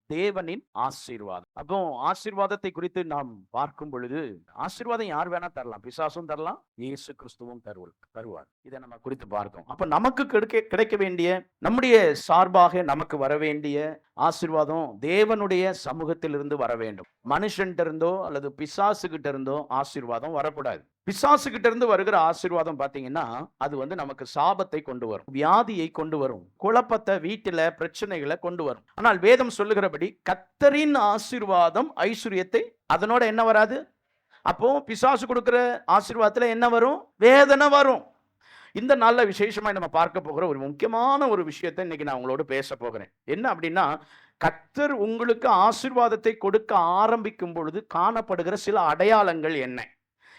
தேவனின் ஆசீர்வாதம். அப்போ ஆசீர்வாதத்தை குறித்து நாம் பார்க்கும் பொழுது, ஆசீர்வாதம் யார் வேணா தரலாம். பிசாசும் தரலாம், இயேசு கிறிஸ்துவும் தருவார். இதை நம்ம குறித்து பார்த்தோம். அப்ப நமக்கு கிடைக்க வேண்டிய, நம்முடைய சார்பாக நமக்கு வர வேண்டிய ஆசீர்வாதம் தேவனுடைய சமூகத்தில் இருந்து வர வேண்டும். மனுஷன்கிட்ட இருந்தோ அல்லது பிசாசு கிட்ட இருந்தோ ஆசீர்வாதம் வரக்கூடாது. பிசாசு கிட்ட இருந்து வருகிற ஆசீர்வாதம் பாத்தீங்கன்னா, அது நமக்கு சாபத்தை கொண்டு வரும், வியாதியை கொண்டு வரும், குழப்பத்தை, வீட்டில பிரச்சனைகளை கொண்டு வரும். ஆனால் வேதம் சொல்லுகிறபடி கர்த்தரின் ஆசீர்வாதம் ஐஸ்வர்யத்தை, அதனோட என்ன வராது. அப்போ பிசாசு கொடுக்கிற ஆசீர்வாதத்துல என்ன வரும்? வேதனை வரும். இந்த நாள்ல விசேஷமா நம்ம பார்க்க போகிற ஒரு முக்கியமான ஒரு விஷயத்தை இன்னைக்கு நான் உங்களோட பேச போகிறேன். என்ன அப்படின்னா, கர்த்தர் உங்களுக்கு ஆசீர்வாதத்தை கொடுக்க ஆரம்பிக்கும் பொழுது காணப்படுகிற சில அடையாளங்கள் என்ன?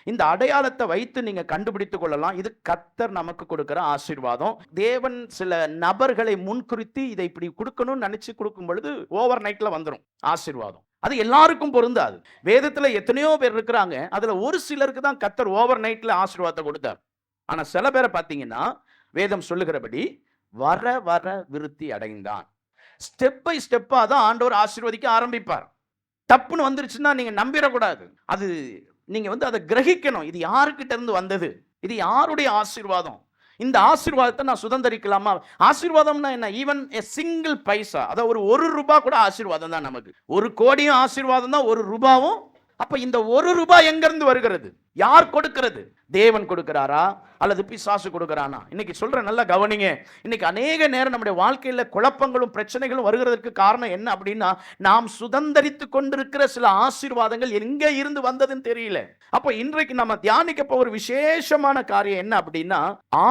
இந்த அடையாளத்தை வைத்து நீங்க கண்டுபிடித்துக் கொள்ளலாம். இது கர்த்தர் நமக்கு கொடுக்கிற ஆசீர்வாதம். தேவன் சில நபர்களை முன்குறித்து இதை இப்படி கொடுக்கணும்னு நினைச்சு கொடுக்கும் பொழுது ஓவர் நைட்ல வந்துடும் ஆசீர்வாதம். அது எல்லாருக்கும் பொருந்தாது. வேதத்துல எத்தனையோ பேர் இருக்கிறாங்க, அதுல ஒரு சிலருக்கு தான் கர்த்தர் ஓவர் நைட்ல ஆசீர்வாதத்தை கொடுத்தார். ஆனா சில பேரை பார்த்தீங்கன்னா, வேதம் சொல்லுகிறபடி வர வர விருத்தி அடைந்தான். ஸ்டெப் பை ஸ்டெப்பா தான் ஆண்டவர் ஆசீர்வதிக்க ஆரம்பிப்பார். தப்புன்னு வந்துருச்சுன்னா நீங்க நம்பிடக்கூடாது. அது நீங்க அதை கிரகிக்கணும். இது யாருக்கிட்ட இருந்து வந்தது? இது யாருடைய ஆசீர்வாதம்? இந்த ஆசீர்வாதத்தை நான் சுதந்திரிக்கலாமா? ஆசீர்வாதம்னா என்ன? ஈவன் எ சிங்கிள் பைசா, அதாவது ஒரு ரூபாய் கூட ஆசீர்வாதம் தான் நமக்கு. 1,00,00,000 ஆசீர்வாதம் தான், 1 ரூபாயும். அப்ப இந்த 1 ரூபாய் எங்கிருந்து வருகிறது? யார் கொடுக்கிறது? தேவன் கொடுக்கிறாரா அல்லது பிசாசு கொடுக்கிறானா? இன்னைக்கு சொல்ற நல்லா கவனிங்க. இன்னைக்கு அநேக நேரம் நம்முடைய வாழ்க்கையில குழப்பங்களும் பிரச்சனைகளும் வருகிறதுக்கு காரணம் என்ன அப்படின்னா, நாம் சுதந்திரித்து கொண்டிருக்கிற சில ஆசீர்வாதங்கள் எங்க இருந்து வந்ததுன்னு தெரியல. அப்ப இன்றைக்கு நம்ம தியானிக்க போகிற விசேஷமான காரியம் என்ன அப்படின்னா,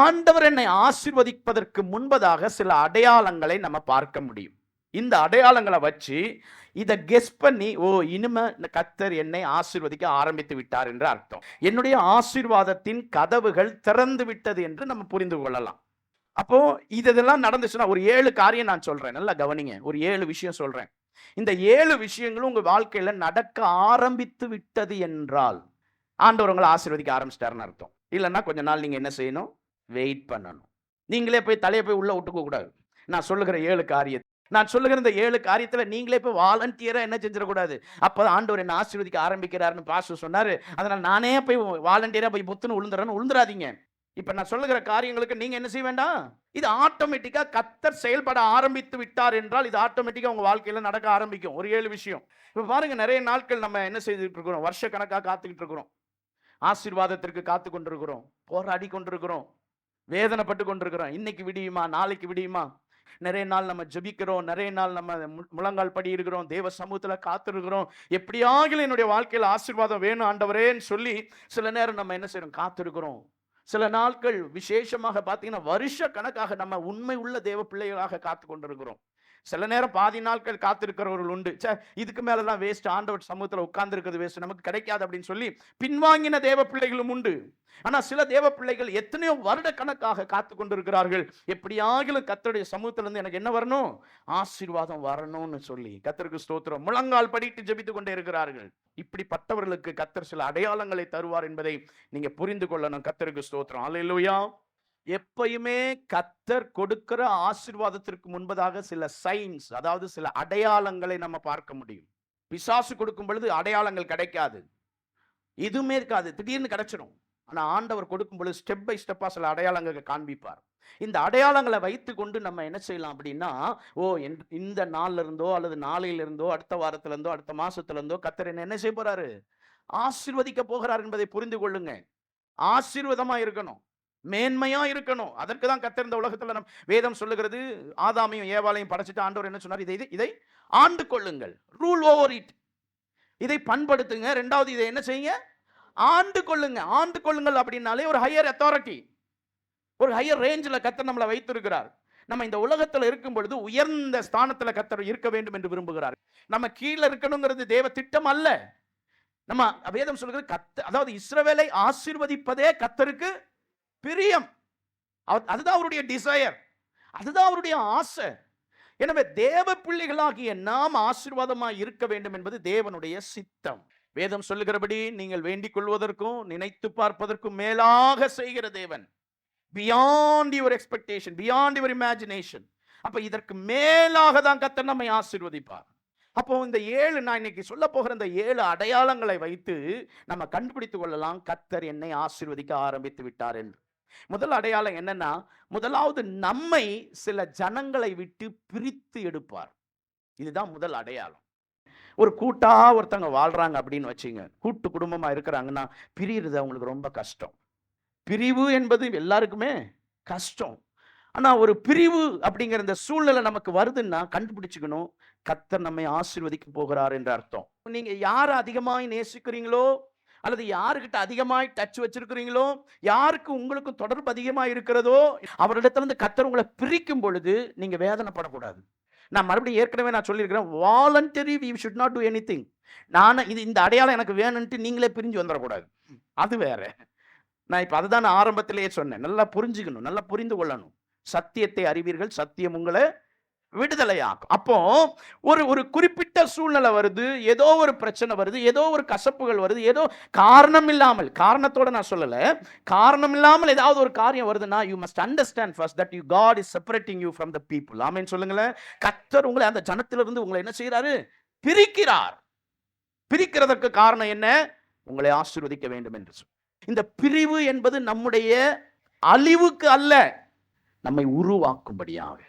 ஆண்டவர் என்னை ஆசீர்வதிப்பதற்கு முன்பதாக சில அடையாளங்களை நம்ம பார்க்க முடியும். இந்த அடையாளங்களை வச்சு இதை கெஸ் பண்ணி, ஓ இனிமே கர்த்தர் என்னை ஆசீர்வதிக்க ஆரம்பித்து விட்டார் என்று அர்த்தம். என்னுடைய ஆசீர்வாதத்தின் கதவுகள் திறந்து விட்டது என்று நம்ம புரிந்து கொள்ளலாம். அப்போ இதெல்லாம் நடந்துச்சுன்னா ஒரு 7 காரியம் நான் சொல்றேன், நல்லா கவனிங்க. ஒரு 7 விஷயம் சொல்றேன். இந்த 7 விஷயங்களும் உங்க வாழ்க்கையில நடக்க ஆரம்பித்து விட்டது என்றால் ஆண்டவர் உங்களை ஆசீர்வதிக்க ஆரம்பிச்சிட்டாருன்னு அர்த்தம். இல்லைன்னா கொஞ்ச நாள் நீங்க என்ன செய்யணும்? வெயிட் பண்ணணும். நீங்களே போய் தலையை போய் உள்ள விட்டுக்க கூடாது. நான் சொல்லுகிற 7 காரியத்தை, நான் சொல்லுகிற இந்த 7 காரியத்துல நீங்களே போய் வாலண்டியரா என்ன செஞ்சிடக்கூடாது. அப்பதான் ஆண்டவர் என்ன ஆசீர்வதிக்க ஆரம்பிக்கிறாருன்னு பாஸ்டர் சொன்னாரு, அதனால நானே போய் வாலண்டியரா போய் புத்துன்னு உளுந்துறாதீங்க. இப்ப நான் சொல்லுகிற காரியங்களுக்கு நீங்க என்ன செய்ய வேண்டாம். இது ஆட்டோமேட்டிக்கா கர்த்தர் செயல்பட ஆரம்பித்து விட்டார் என்றால் இது ஆட்டோமேட்டிக்கா உங்க வாழ்க்கையில நடக்க ஆரம்பிக்கும். ஒரு 7 விஷயம். இப்ப பாருங்க, நிறைய நாட்கள் நம்ம என்ன செய்துட்டு இருக்கிறோம்? வருஷ கணக்கா காத்துக்கிட்டு இருக்கிறோம். ஆசீர்வாதத்திற்கு காத்து கொண்டிருக்கிறோம், போராடி கொண்டிருக்கிறோம், வேதனைப்பட்டு கொண்டிருக்கிறோம். இன்னைக்கு விடியுமா, நாளைக்கு விடியுமா? நிறைய நாள் நம்ம ஜெபிக்கிறோம், நிறைய நாள் நம்ம முழங்கால் படி இருக்கிறோம், தேவ சமூகத்துல காத்திருக்கிறோம். எப்படியாகிலும் என்னுடைய வாழ்க்கையில் ஆசீர்வாதம் வேணும் ஆண்டவரேன்னு சொல்லி சில நேரம் நம்ம என்ன செய்யறோம்? காத்திருக்கிறோம். சில நாட்கள் விசேஷமாக பார்த்தீங்கன்னா வருஷ கணக்காக நம்ம உண்மை உள்ள தேவ பிள்ளைகளாக காத்து கொண்டிருக்கிறோம். சில நேரம் பாதி நாட்கள் காத்திருக்கிறவர்கள் உண்டு. இதுக்கு மேலெல்லாம் வேஸ்ட், ஆண்டவர் சமூகத்தில் உட்கார்ந்து இருக்கிறது வேஸ்ட், நமக்கு கிடைக்காது அப்படின்னு சொல்லி பின்வாங்கின தேவ பிள்ளைகளும் உண்டு. ஆனா சில தேவ பிள்ளைகள் எத்தனையோ வருட கணக்காக காத்து கொண்டிருக்கிறார்கள். எப்படியாகிலும் கர்த்தருடைய சமூகத்திலிருந்து எனக்கு என்ன வரணும்? ஆசீர்வாதம் வரணும்னு சொல்லி கர்த்தருக்கு ஸ்தோத்திரம், முழங்கால் படிட்டு ஜெபித்துக் கொண்டே இருக்கிறார்கள். இப்படிப்பட்டவர்களுக்கு கர்த்தர் சில அடையாளங்களை தருவார் என்பதை நீங்க புரிந்து கொள்ளணும். கர்த்தருக்கு ஸ்தோத்திரம். அல்லேலூயா. எப்பயுமே கர்த்தர் கொடுக்கிற ஆசீர்வாதத்திற்கு முன்பதாக சில சைன்ஸ், அதாவது சில அடையாளங்களை நம்ம பார்க்க முடியும். பிசாசு கொடுக்கும் பொழுது அடையாளங்கள் கிடைக்காது, எதுவுமே இருக்காது, திடீர்னு கிடைச்சிடும். ஆனா ஆண்டவர் கொடுக்கும் பொழுது ஸ்டெப் பை ஸ்டெப்பா சில அடையாளங்களை காண்பிப்பார். இந்த அடையாளங்களை வைத்து கொண்டு நம்ம என்ன செய்யலாம் அப்படின்னா, ஓ இந்த நாள்ல இருந்தோ அல்லது நாளையில இருந்தோ அடுத்த வாரத்துல இருந்தோ அடுத்த மாசத்துல இருந்தோ கர்த்தர் என்ன செய்ய போறாரு? ஆசீர்வதிக்க போகிறார் என்பதை புரிந்து கொள்ளுங்க. ஆசீர்வாதமா இருக்கணும், மேன்மையா இருக்கணும். அதற்கு தான் கர்த்தர் இந்த உலகத்துல வேதம் சொல்லுகிறது, ஆதாமையும் ஏவாளையும் படைச்சிட்டு ஆண்டவர் என்ன சொன்னார்? இதை ஆண்டு கொள்ளுங்கள், ரூல் ஓவர் இட். இதை பண்படுத்துங்க. ரெண்டாவது இதை என்ன செய்யுங்க? ஆண்டு கொள்ளுங்க. ஆண்டு கொள்ளுங்கள் அப்படின்னாலே ஒரு ஹையர் அத்தாரிட்டி, ஒரு ஹையர் ரேஞ்சில் கர்த்தர் நம்மளை வைத்திருக்கிறார். நம்ம இந்த உலகத்தில் இருக்கும் பொழுது உயர்ந்த ஸ்தானத்தில் கர்த்தர் இருக்க வேண்டும் என்று விரும்புகிறார். நம்ம கீழே இருக்கணுங்கிறது தேவ திட்டம் அல்ல. நம்ம வேதம் சொல்லுகிறது அதாவது இஸ்ரவேலை ஆசீர்வதிப்பதே கர்த்தருக்கு பிரியம். அதுதான் அவருடைய டிசையர், அதுதான் அவருடைய ஆசை. எனவே தேவ பிள்ளைகளாகிய நாம் ஆசீர்வாதமாய் இருக்க வேண்டும் என்பது தேவனுடைய சித்தம். வேதம் சொல்லுகிறபடி நீங்கள் வேண்டிக் கொள்வதற்கும் நினைத்து பார்ப்பதற்கும் மேலாக செய்கிற தேவன். Beyond your expectation, beyond your imagination. அப்ப இதற்கு மேலாக தான் கர்த்தர் நம்மை ஆசீர்வதிப்பார். அப்போ இந்த 7 நான் இன்னைக்கு சொல்ல போகிற இந்த 7 அடையாளங்களை வைத்து நம்ம கண்டுபிடித்துக் கொள்ளலாம் கர்த்தர் என்னை ஆசீர்வதிக்க ஆரம்பித்து விட்டார் என்று. முதல் அடையாளம் என்னன்னா, முதலாவது நம்மை சில ஜனங்களை விட்டு பிரித்து எடுப்பார். இதுதான் முதல் அடையாளம். ஒரு கூட்டா ஒருத்தவங்க வாழ்றாங்க அப்படின்னு வச்சுங்க, கூட்டு குடும்பமா இருக்கிறாங்கன்னா பிரியுறது அவங்களுக்கு ரொம்ப கஷ்டம். பிரிவு என்பது எல்லாருக்குமே கஷ்டம். ஆனா ஒரு பிரிவு அப்படிங்கிற இந்த சூழ்நிலை நமக்கு வருதுன்னா கண்டுபிடிச்சுக்கணும், கர்த்தர் நம்மை ஆசீர்வதிக்க போகிறார் என்ற அர்த்தம். நீங்க யாரை அதிகமாய் நேசிக்கிறீங்களோ, அல்லது யாருக்கிட்ட அதிகமாய் டச் வச்சிருக்கிறீங்களோ, யாருக்கு உங்களுக்கும் தொடர்பு அதிகமாக இருக்கிறதோ, அவரிடத்திலிருந்து கர்த்தர் உங்களை பிரிக்கும் பொழுது நீங்க வேதனைப்படக்கூடாது. நான் மறுபடியும் ஏற்கனவே நான் சொல்லியிருக்கிறேன், voluntary we should not do anything. இந்த அடையாளம் எனக்கு வேணும்ட்டு நீங்களே பிரிஞ்சு வந்துடக்கூடாது, அது வேற. நான் இப்போ அதுதான் நான் ஆரம்பத்திலேயே சொன்னேன். நல்லா புரிஞ்சுக்கணும், நல்லா புரிந்து கொள்ளணும். சத்தியத்தை அறிவீர்கள், சத்தியம் உங்களை விடுதலையாக்கும். அப்போ ஒரு குறிப்பிட்ட சூழ்நிலை வருது, ஏதோ ஒரு பிரச்சனை வருது, ஏதோ ஒரு கசப்புகள் வருது, ஏதோ காரணம் இல்லாமல், காரணத்தோட நான் சொல்லல, காரணம் இல்லாமல் ஏதாவது ஒரு காரியம் வருதுன்னா you must understand first that you God is separating you from the people. Amen சொல்லுங்களேன். கர்த்தர் உங்களை அந்த ஜனத்திலிருந்து உங்களை என்ன செய்யறாரு? பிரிக்கிறார். பிரிக்கிறதற்கு காரணம் என்ன? உங்களை ஆசீர்வதிக்க வேண்டும் என்று சொல்லி. இந்த பிரிவு என்பது நம்முடைய அழிவுக்கு அல்ல, நம்மை உருவாக்கும்படியாக.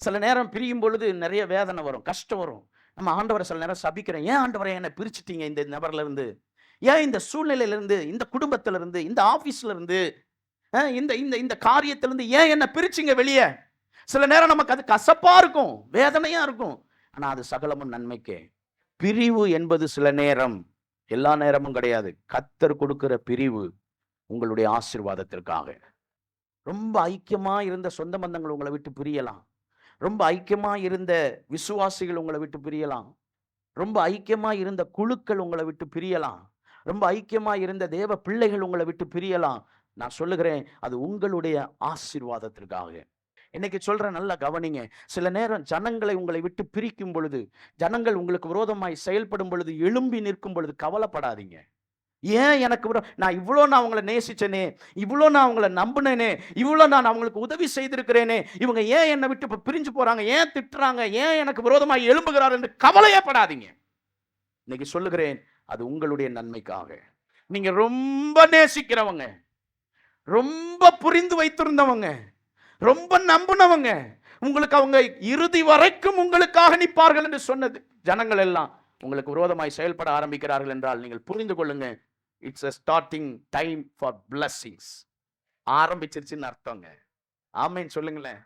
சில நேரம் பிரியும் பொழுது நிறைய வேதனை வரும், கஷ்டம் வரும். நம்ம ஆண்டவரை சில நேரம் சபிக்கிறேன், ஏன் ஆண்டவரை என்னை பிரிச்சுட்டீங்க இந்த நபர்ல இருந்து, ஏன் இந்த சூழ்நிலையில இருந்து, இந்த குடும்பத்துல இருந்து, இந்த ஆபீஸ்ல இருந்து, இந்த இந்த இந்த காரியத்திலிருந்து ஏன் என்ன பிரிச்சிங்க வெளியே. சில நேரம் நமக்கு அது கசப்பா இருக்கும், வேதனையா இருக்கும். ஆனா அது சகலமும் நன்மைக்கே. பிரிவு என்பது சில நேரம், எல்லா நேரமும் கிடையாது. கர்த்தர் கொடுக்கிற பிரிவு உங்களுடைய ஆசீர்வாதத்திற்காக. ரொம்ப ஐக்கியமா இருந்த சொந்த பந்தங்கள் உங்களை விட்டு பிரியலாம், ரொம்ப ஐக்கியமா இருந்த விசுவாசிகள் உங்களை விட்டு பிரியலாம், ரொம்ப ஐக்கியமா இருந்த குழுக்கள் உங்களை விட்டு பிரியலாம், ரொம்ப ஐக்கியமா இருந்த தேவ பிள்ளைகள் உங்களை விட்டு பிரியலாம். நான் சொல்லுகிறேன், அது உங்களுடைய ஆசீர்வாதத்திற்காக. இன்னைக்கு சொல்றேன், நல்லா கவனிங்க. சில நேரம் ஜனங்களை உங்களை விட்டு பிரிக்கும் பொழுது, ஜனங்கள் உங்களுக்கு விரோதமாய் செயல்படும் பொழுது, எழும்பி நிற்கும் பொழுது கவலைப்படாதீங்க. ஏன் எனக்கு நான் இவ்வளோ நான் அவங்களை நேசிச்சேனே, இவ்வளோ நான் அவங்களை நம்பினேனே, இவ்வளோ நான் அவங்களுக்கு உதவி செய்திருக்கிறேனே, இவங்க ஏன் என்னை விட்டு இப்போ பிரிஞ்சு போறாங்க, ஏன் திட்டுறாங்க, ஏன் எனக்கு விரோதமாக எழும்புகிறார் என்று கவலையே படாதீங்க. இன்னைக்கு சொல்லுகிறேன், அது உங்களுடைய நன்மைக்காக. நீங்க ரொம்ப நேசிக்கிறவங்க, ரொம்ப புரிந்து வைத்திருந்தவங்க, ரொம்ப நம்பினவங்க, உங்களுக்கு அவங்க இறுதி வரைக்கும் உங்களுக்காக நிற்பார்கள் என்று சொன்னது ஜனங்கள் எல்லாம் உங்களுக்கு விரோதமாய் செயல்பட ஆரம்பிக்கிறார்கள் என்றால் நீங்கள் புரிந்து கொள்ளுங்க, it's a starting time for blessings. ஆரம்பிச்சிருச்சுன்னு அர்த்தங்க. ஆமென் சொல்லுங்களேன்.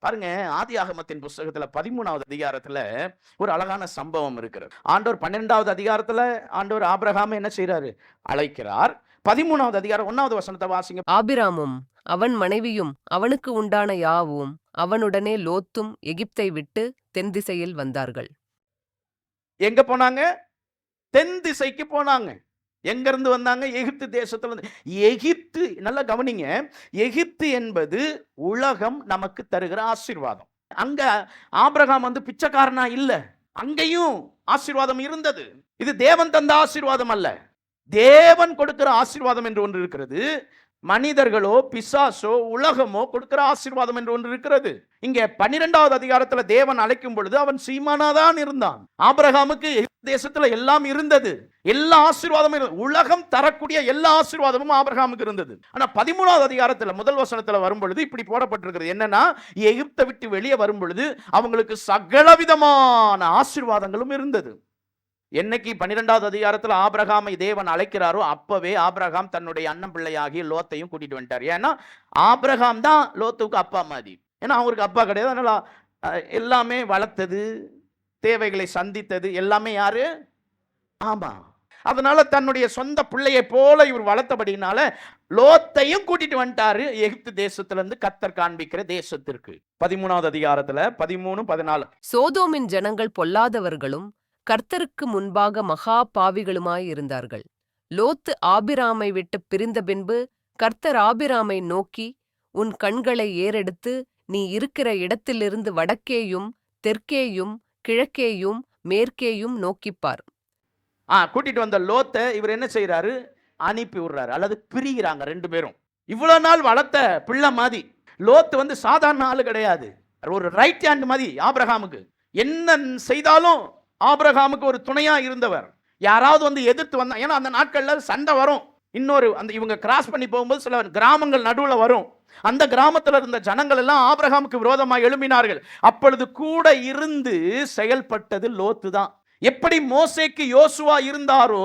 பாருங்க, ஆதியாகமத்தின் புஸ்தகத்துல 13வது அதிகாரத்துல ஒரு அழகான சம்பவம் இருக்கிறது. ஆண்டவர் 12வது அதிகாரத்துல ஆண்டவர் ஆபிரகாமை என்ன செய்யறாரு? அழைக்கிறார். 13வது அதிகாரம் 1வது வசனத்தை வாசிங்க. ஆபிராமும் அவன் மனைவியும் அவனுக்கு உண்டான யாவும் அவனுடனே லோத்தும் எகிப்தை விட்டு தென் திசையில் வந்தார்கள். எங்க போனாங்க? தென் திசைக்கு போனாங்க. எங்க இருந்து வந்தாங்க? எகிப்து தேசத்துல இருந்து. எகிப்து, நல்லா கவனிங்க, எகிப்து என்பது உலகம் நமக்கு தருகிற ஆசீர்வாதம். அங்க ஆபிரகாம் வந்து பிச்சைக்காரனா இல்ல, அங்கேயும் ஆசீர்வாதம் இருந்தது. இது தேவன் தந்த ஆசீர்வாதம் அல்ல, தேவன் கொடுக்கிற ஆசீர்வாதம் என்று ஒன்று இருக்கிறது. மனிதர்களோ பிசாசோ உலகமோ கொடுக்கிற ஆசீர்வாதம் என்று ஒன்று இருக்கிறது. இங்க 12வது அதிகாரத்துல தேவன் அழைக்கும் பொழுது அவன் சீமானாதான் இருந்தான். ஆபிரகாமுக்கு தேசத்துல எல்லாம் இருந்தது, எல்லா ஆசீர்வாதமும், உலகம் தரக்கூடிய எல்லா ஆசீர்வாதமும் ஆபிரகாமுக்கு இருந்தது. ஆனா 13வது அதிகாரத்துல முதல் வசனத்துல வரும் பொழுது இப்படி போடப்பட்டிருக்கிறது என்னன்னா, எகிப்தை விட்டு வெளியே வரும் பொழுது அவங்களுக்கு சகலவிதமான ஆசீர்வாதங்களும் இருந்தது. என்னைக்கு 12வது அதிகாரத்தில் ஆபிரகாமை தேவன் அழைக்கிறாரோ அப்பவே ஆபிரகாம் தன்னுடைய அண்ணன் பிள்ளையாகிய லோத்தையும் கூட்டிட்டு வந்துட்டார். ஏன்னா ஆபிரகாம் தான் லோத்துக்கு அப்பா மாதிரி. ஏன்னா அவருக்கு அப்பா கிடையாது, அதனால எல்லாமே வளர்த்தது, தேவைகளை சந்தித்தது எல்லாமே யாரு? ஆமா. அதனால தன்னுடைய சொந்த பிள்ளையை போல இவர் வளர்த்தபடினால லோத்தையும் கூட்டிட்டு வந்துட்டாரு எகிப்து தேசத்துல இருந்து கர்த்தர் காண்பிக்கிற தேசத்திற்கு. 13வது அதிகாரத்துல 13, 14. சோதோமின் ஜனங்கள் பொல்லாதவர்களும் கர்த்தருக்கு முன்பாக மகா பாவிகளுமாயிருந்தார்கள். லோத்து ஆபிராமை விட்டு பிரிந்த பின்பு கர்த்தர் ஆபிராமை நோக்கி, உன் கண்களை ஏறெடுத்து நீ இருக்கிற இடத்திலிருந்து வடக்கேயும் தெற்கேயும் கிழக்கேயும் மேற்கேயும் நோக்கிப்பார். கூட்டிட்டு வந்த லோத்தை இவர் என்ன செய்யறாரு? அனுப்பி விடுறாரு, அல்லது பிரிகிறாங்க ரெண்டு பேரும். இவ்வளவு நாள் வளர்த்த பிள்ளை மாதிரி. லோத்து வந்து சாதாரண ஆளு கிடையாது, ஒரு ரைட் ஹேண்ட் மாதிரி ஆபிரகாமுக்கு. என்ன செய்தாலும் ஆபிரகாமுக்கு ஒரு துணையா இருந்தவர். யாராவது வந்து எதிர்த்து வந்தா, ஏன்னா அந்த நாட்கள்ல சண்டை வரும். இன்னொரு அந்த இவங்க கிராஸ் பண்ணி போகும்போது சில கிராமங்கள் நடுவுல வரும். அந்த கிராமத்துல இருந்த ஜனங்கள் எல்லாம் ஆபிரகாமுக்கு விரோதமாக எழும்பினார்கள். அப்பொழுது கூட இருந்து செயல்பட்டது லோத்து தான். எப்படி மோசேக்கு யோசுவா இருந்தாரோ,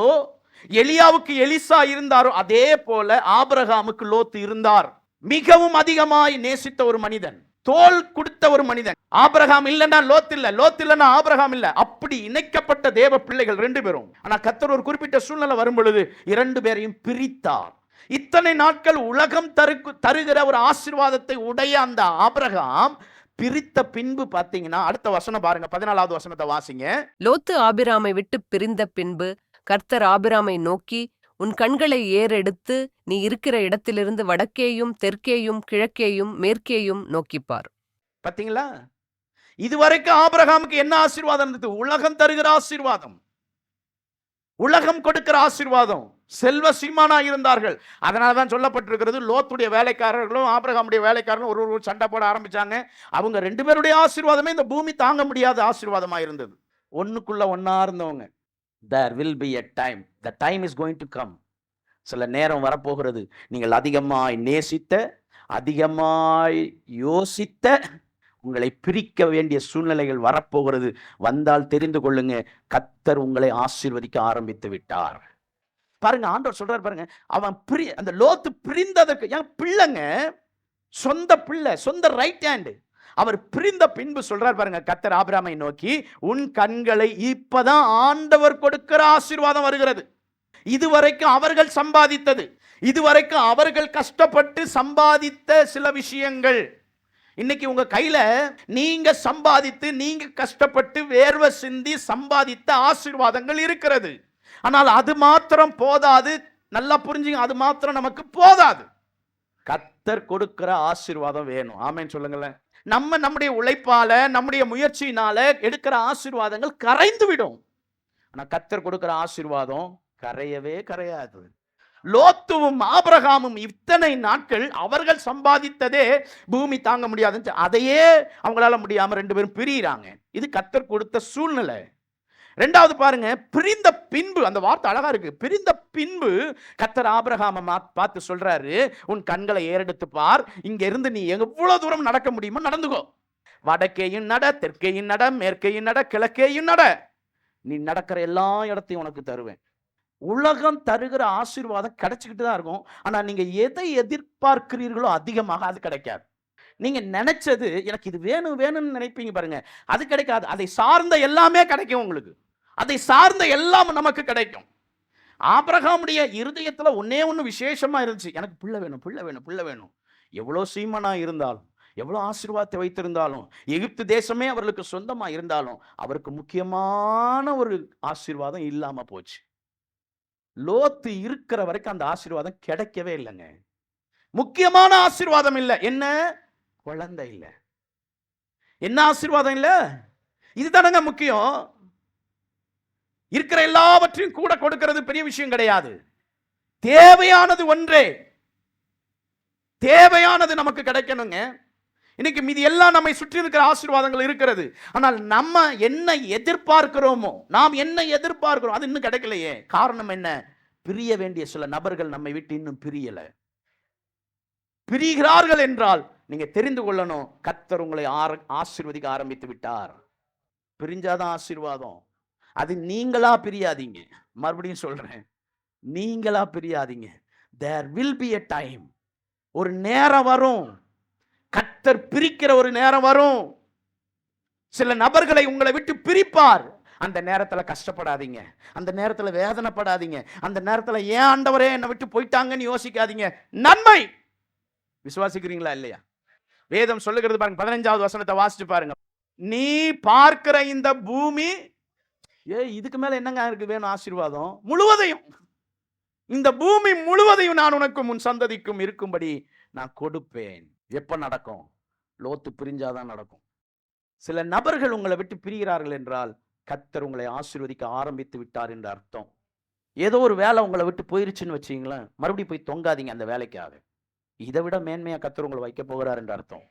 எலியாவுக்கு எலிசா இருந்தாரோ, அதே போல ஆபிரகாமுக்கு லோத்து இருந்தார். மிகவும் அதிகமாய் நேசித்த ஒரு மனிதன், தோல் கொடுத்த ஒரு மனிதன். ஆபிரகாம் இல்லைன்னா லோத் இல்ல, லோத் இல்லைன்னா ஆபிரகாம் இல்ல. அப்படி இணைக்கப்பட்ட தேவ பிள்ளைகள் ரெண்டு பேரும். ஆனா கர்த்தர் ஒரு குறிப்பிட்ட சூழ்நிலை வரும் பொழுது இரண்டு பேரையும் பிரித்தார். இத்தனை நாட்கள் உலகம் தருகிற ஒரு ஆசீர்வாதத்தை உடைய அந்த ஆபிரகாம் பிரித்த பின்பு பாத்தீங்கன்னா, அடுத்த வசனம் பாருங்க, 14வது வசனத்தை வாசிங்க. லோத்து ஆபிராமை விட்டு பிரிந்த பின்பு கர்த்தர் ஆபிராமை நோக்கி, உன் கண்களை ஏறெடுத்து நீ இருக்கிற இடத்திலிருந்து வடக்கேயும் தெற்கேயும் கிழக்கேயும் மேற்கேயும் நோக்கிப்பார். பாத்தீங்களா, இதுவரைக்கும் ஆபிரகாமுக்கு என்ன ஆசீர்வாதம் இருந்தது? உலகம் தருகிற ஆசீர்வாதம், உலகம் கொடுக்கிற ஆசீர்வாதம். செல்வ சீமானா இருந்தார்கள். அதனாலதான் சொல்லப்பட்டிருக்கிறது, லோத்துடைய வேலைக்காரர்களும் ஆபிரகாமுடைய வேலைக்காரர்களும் ஒரு சண்டை போட ஆரம்பிச்சாங்க. அவங்க ரெண்டு பேருடைய ஆசீர்வாதமே இந்த பூமி தாங்க முடியாத ஆசீர்வாதமா இருந்தது. ஒண்ணுக்குள்ள ஒன்னா இருந்தவங்க. There will be a time. The time is going to come. சில நேரம் வரப்போகிறது. நீங்கள் அதிகமாய் நேசித்த, அதிகமாய் யோசித்த, உங்களை பிரிக்க வேண்டிய சூழ்நிலைகள் வரப்போகிறது. வந்தால் தெரிந்து கொள்ளுங்க, கர்த்தர் உங்களை ஆசீர்வதிக்க ஆரம்பித்து விட்டார். பாருங்க, ஆண்டவர் சொல்றாரு பாருங்க, அவன் அந்த லோத்து பிரிந்ததற்கு, என் பிள்ளைங்க, சொந்த பிள்ளை, சொந்த ரைட் ஹேண்ட். அவர் பிரிந்த பின்பு சொல்றார் பாருங்க, கர்த்தர் ஆபிரகாமை நோக்கி, உன் கண்களை, இப்பதான் ஆண்டவர் கொடுக்கிற ஆசீர்வாதம் வருகிறது. இதுவரைக்கும் அவர்கள் சம்பாதித்தது, இதுவரைக்கும் அவர்கள் கஷ்டப்பட்டு சம்பாதித்த சில விஷயங்கள், இன்னைக்கு உங்க கையில நீங்க சம்பாதித்து, நீங்க கஷ்டப்பட்டு வேர்வை சிந்தி சம்பாதித்த ஆசீர்வாதங்கள் இருக்கிறது. ஆனால் அது மாத்திரம் போதாது. நல்லா புரிஞ்சுங்க, அது மாத்திரம் நமக்கு போதாது. கர்த்தர் கொடுக்கிற ஆசீர்வாதம் வேணும். ஆமென் சொல்லுங்களேன். நம்முடைய உழைப்பால, நம்முடைய முயற்சியினால எடுக்கிற ஆசீர்வாதங்கள் கரைந்து விடும். ஆனா கர்த்தர் கொடுக்கிற ஆசீர்வாதம் கரையவே கரையாது. லோத்துவும் ஆபிரகாமும் இத்தனை நாட்கள் அவர்கள் சம்பாதித்ததே பூமி தாங்க முடியாது, அதையே அவங்களால முடியாம ரெண்டு பேரும் பிரியிறாங்க. இது கர்த்தர் கொடுத்த சூழ்நிலை. ரெண்டாவது பாருங்க, பிரிந்த பின்பு, அந்த வார்த்தை அழகா இருக்கு. பிரிந்த பின்பு கர்த்தர் ஆபிரகாமை பார்த்து சொல்றாரு, உன் கண்களை ஏறெடுத்து பார், இங்க இருந்து நீ எவ்வளவு தூரம் நடக்க முடியுமோ நடந்துக்கோ. வடக்கேயும் நட, தெற்கேயும் நட, மேற்கேயும் நட, கிழக்கேயும் நட, நீ நடக்கிற எல்லா இடத்தையும் உனக்கு தருவேன். உலகம் தருகிற ஆசீர்வாதம் கிடைச்சிக்கிட்டு தான் இருக்கும். ஆனா நீங்க எதை எதிர்பார்க்கிறீர்களோ அதிகமாக அது கிடைக்காது. நீங்க நினைச்சது, எனக்கு இது வேணும் வேணும்னு நினைப்பீங்க பாருங்க, அது கிடைக்காது. அதை சார்ந்த எல்லாமே கிடைக்கும் உங்களுக்கு. அதை சார்ந்த எல்லாம் நமக்கு கிடைக்கும். ஆபிரகாமுடைய இருதயத்துல ஒன்னே ஒண்ணு விசேஷமா இருந்துச்சு, எனக்கு பிள்ளை வேணும், பிள்ளை வேணும், பிள்ளை வேணும். எவ்வளவு சீமனா இருந்தாலும், எவ்வளவு ஆசீர்வாதத்தை வைத்திருந்தாலும், எகிப்து தேசமே அவர்களுக்கு சொந்தமா இருந்தாலும், அவருக்கு முக்கியமான ஒரு ஆசீர்வாதம் இல்லாம போச்சு. லோத்து இருக்கிற வரைக்கும் அந்த ஆசீர்வாதம் கிடைக்கவே இல்லைங்க. முக்கியமான ஆசீர்வாதம் இல்லை. என்ன? குழந்தை இல்ல. என்ன ஆசீர்வாதம் இல்ல? இதுதானங்க முக்கியம். இருக்கிற எல்லாவற்றையும் கூட கொடுக்கிறது பெரிய விஷயம் கிடையாது. தேவையானது ஒன்றே, தேவையானது நமக்கு கிடைக்கணுங்க. இன்னைக்கு மீதி எல்லாம் நம்மை சுற்றி இருக்கிற ஆசீர்வாதங்கள் இருக்கிறது. ஆனால் நம்ம என்ன எதிர்பார்க்கிறோமோ, நாம் என்ன எதிர்பார்க்கிறோம் அது இன்னும் கிடைக்கலையே. காரணம் என்ன? பிரிய வேண்டிய சில நபர்கள் நம்மை விட்டு இன்னும் பிரியல. பிரிகிறார்கள் என்றால் நீங்க தெரிந்து கொள்ளணும், கர்த்தர் உங்களை ஆசீர்வதிக்க ஆரம்பித்து விட்டார். பிரிஞ்சாதான் ஆசீர்வாதம். அது நீங்களா பிரியாதீங்க. மறுபடியும் சொல்றேன், நீங்களா பிரியாதீங்க. there will be a time. ஒரு நேரம் வரும், கர்த்தர் பிரிக்கிற ஒரு நேரம் வரும். சில நபர்களை உங்களை விட்டு பிரிப்பார். அந்த நேரத்துல கஷ்டப்படாதீங்க, அந்த நேரத்துல வேதனைப்படாதீங்க, அந்த நேரத்துல ஏன் ஆண்டவரே என்னை விட்டு போயிட்டாங்கன்னு யோசிக்காதீங்க. நன்மை. விசுவாசிக்கிறீங்களா இல்லையா? வேதம் சொல்லுகிறது பாருங்க, 15வது வசனத்தை வாசிச்சு பாருங்க. நீ பார்க்கிற இந்த பூமி, இதுக்கு மேல என்னங்க இருக்கு வேணும்? ஆசீர்வாதம் முழுவதையும், இந்த பூமி முழுவதையும் நான் உனக்கும் உன் சந்ததிக்கும் இருக்கும்படி நான் கொடுப்பேன். எப்ப நடக்கும்? லோத்து பிரிஞ்சாதான் நடக்கும். சில நபர்கள் உங்களை விட்டு பிரிகிறார்கள் என்றால் கர்த்தர் உங்களை ஆசீர்வதிக்க ஆரம்பித்து விட்டார் என்று அர்த்தம். ஏதோ ஒரு வேலை உங்களை விட்டு போயிருச்சுன்னு வச்சீங்களேன், மறுபடியும் போய் தொங்காதீங்க அந்த வேலைக்காக. இதை விட மேன்மையா கர்த்தர் உங்களை வைக்க போகிறார் என்று அர்த்தம்.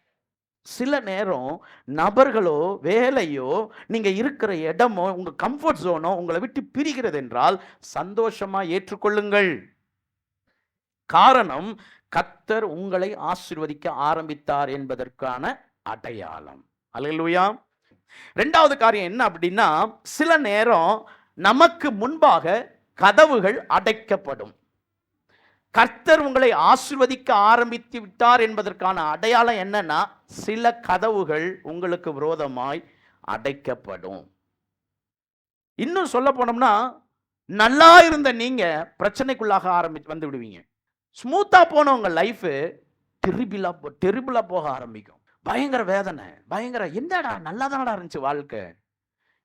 சில நேரம் நபர்களோ, வேலையோ, நீங்க இருக்கிற இடமோ, உங்க கம்ஃபர்ட் ஜோனோ உங்களை விட்டு பிரிகிறது என்றால் சந்தோஷமா ஏற்றுக்கொள்ளுங்கள். காரணம், கர்த்தர் உங்களை ஆசீர்வதிக்க ஆரம்பித்தார் என்பதற்கான அடையாளம். அல்லேலூயா. இரண்டாவது காரியம் என்ன அப்படின்னா, சில நேரம் நமக்கு முன்பாக கதவுகள் அடைக்கப்படும். கர்த்தர் உங்களை ஆசீர்வதிக்க ஆரம்பித்து விட்டார் என்பதற்கான அடையாளம் என்னன்னா, சில கதவுகள் உங்களுக்கு விரோதமாய் அடைக்கப்படும். இன்னும் சொல்ல போனோம்னா, நல்லா இருந்த நீங்க பிரச்சனைக்குள்ளாக வந்து விடுவீங்க. ஸ்மூத்தா போன உங்க லைஃப் டெரிபிளா போக ஆரம்பிக்கும். பயங்கர வேதனை, பயங்கர என்னடா நல்லா தானடா இருந்துச்சு வாழ்க்கை,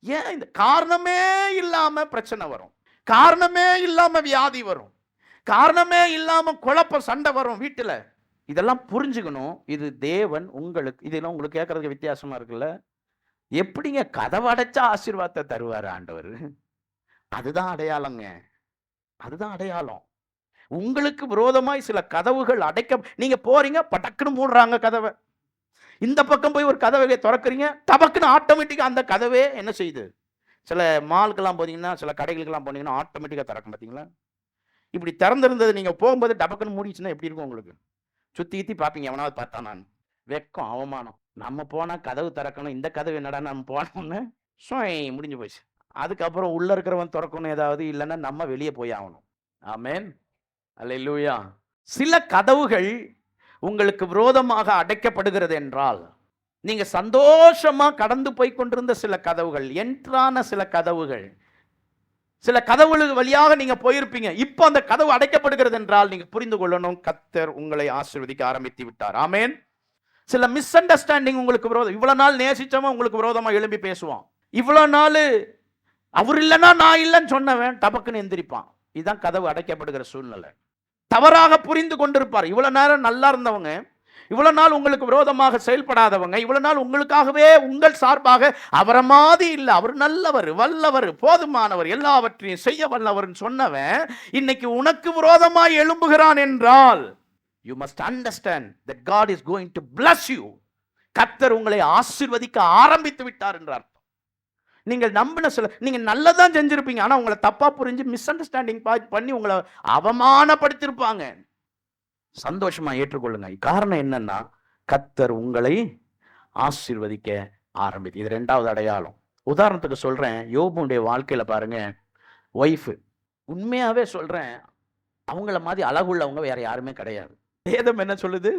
ஏன் இந்த காரணமே இல்லாம பிரச்சனை வரும், காரணமே இல்லாம வியாதி வரும், காரணமே இல்லாம குழப்ப சண்டை வரும் வீட்டுல. இதெல்லாம் புரிஞ்சுக்கணும். இது தேவன் உங்களுக்கு, இதெல்லாம் உங்களுக்கு கேட்கறதுக்கு வித்தியாசமா இருக்குல்ல. எப்படிங்க கதவை அடைச்சா ஆசீர்வாதத்தை தருவாரு ஆண்டவர்? அதுதான் அடையாளங்க, அதுதான் அடையாளம். உங்களுக்கு விரோதமாய் சில கதவுகள் அடைக்க, நீங்க போறீங்க, பட்டக்குன்னு மூடுறாங்க கதவை. இந்த பக்கம் போய் ஒரு கதவை திறக்கிறீங்க, டபக்குன்னு ஆட்டோமேட்டிக்கா அந்த கதவே என்ன செய்யுது? சில மால்க்கெல்லாம் போனீங்கன்னா, சில கடைகளுக்கெல்லாம் போனீங்கன்னா ஆட்டோமேட்டிக்கா திறக்கும் பார்த்தீங்களா? இப்படி திறந்திருந்தது நீங்க போகும்போது டபக்குன்னு மூடிச்சுன்னா எப்படி இருக்கும் உங்களுக்கு? சுத்தி கித்தி பார்ப்பீங்க, எவனாவது பார்த்தா நான் வெக்கம், அவமானம். நம்ம போனா கதவு திறக்கணும், இந்த கதவு என்னடா நம்ம போனோம்னு முடிஞ்சு போச்சு. அதுக்கப்புறம் உள்ள இருக்கிறவன் திறக்கணும் ஏதாவது, இல்லைன்னா நம்ம வெளியே போய் ஆகணும். ஆமென், அல்லேலூயா. சில கதவுகள் உங்களுக்கு விரோதமாக அடைக்கப்படுகிறது என்றால், நீங்க சந்தோஷமா கடந்து போய் கொண்டிருந்த சில கதவுகள், என்ட்ரான சில கதவுகள், சில கதவுகள் வழியாக நீங்க போயிருப்பீங்க, இப்போ அந்த கதவு அடைக்கப்படுகிறது என்றால் நீங்க புரிந்து கொள்ளணும், கர்த்தர் உங்களை ஆசீர்வதிக்க ஆரம்பித்து விட்டார். ஆமென். சில மிஸ் அண்டர்ஸ்டாண்டிங் உங்களுக்கு விரோதம், இவ்வளவு நாள் நேசிச்சவன் உங்களுக்கு விரோதமா எழும்பி பேசுவான். இவ்வளவு நாள் அவர் இல்லைன்னா நான் இல்லைன்னு சொன்னவன் டபக்குன்னு எந்திரிப்பான். இதுதான் கதவு அடைக்கப்படுகிற சூழ்நிலை. தவறாக புரிந்து கொண்டிருப்பார். இவ்வளவு நேரம் நல்லா இருந்தவங்க, இவ்வளவு நாள் உங்களுக்கு விரோதமாக செயல்படாதவங்க, இவ்வளவு நாள் உங்களுக்காகவே உங்கள் சார்பாக அவரை மாதிரி இல்லை, அவர் நல்லவர், வல்லவர், போதுமானவர், எல்லாவற்றையும் செய்ய வல்லவர் சொன்னவன் இன்னைக்கு உனக்கு விரோதமாய் எழும்புகிறான் என்றால், you must understand that God is going to bless you. கர்த்தர் உங்களை ஆசீர்வதிக்க ஆரம்பித்து விட்டார் என்றார். நீங்கள் நம்பின சில, நீங்க நல்லதான் செஞ்சிருப்பீங்க, ஆனா உங்களை தப்பா புரிஞ்சு மிஸ் அண்டர்ஸ்டாண்டிங் பண்ணி உங்களை அவமானப்படுத்திருப்பாங்க. சந்தோஷமா ஏற்றுக்கொள்ளுங்க. காரணம் என்னன்னா, கர்த்தர் உங்களை ஆசீர்வதிக்க ஆரம்பித்து. இது இரண்டாவது அடையாளம். உதாரணத்துக்கு சொல்றேன், யோபுடைய வாழ்க்கையில பாருங்க, ஒய்ஃப், உண்மையாவே சொல்றேன், அவங்கள மாதிரி அழகுள்ளவங்க வேற யாருமே கிடையாது. வேதம் என்ன சொல்லுது?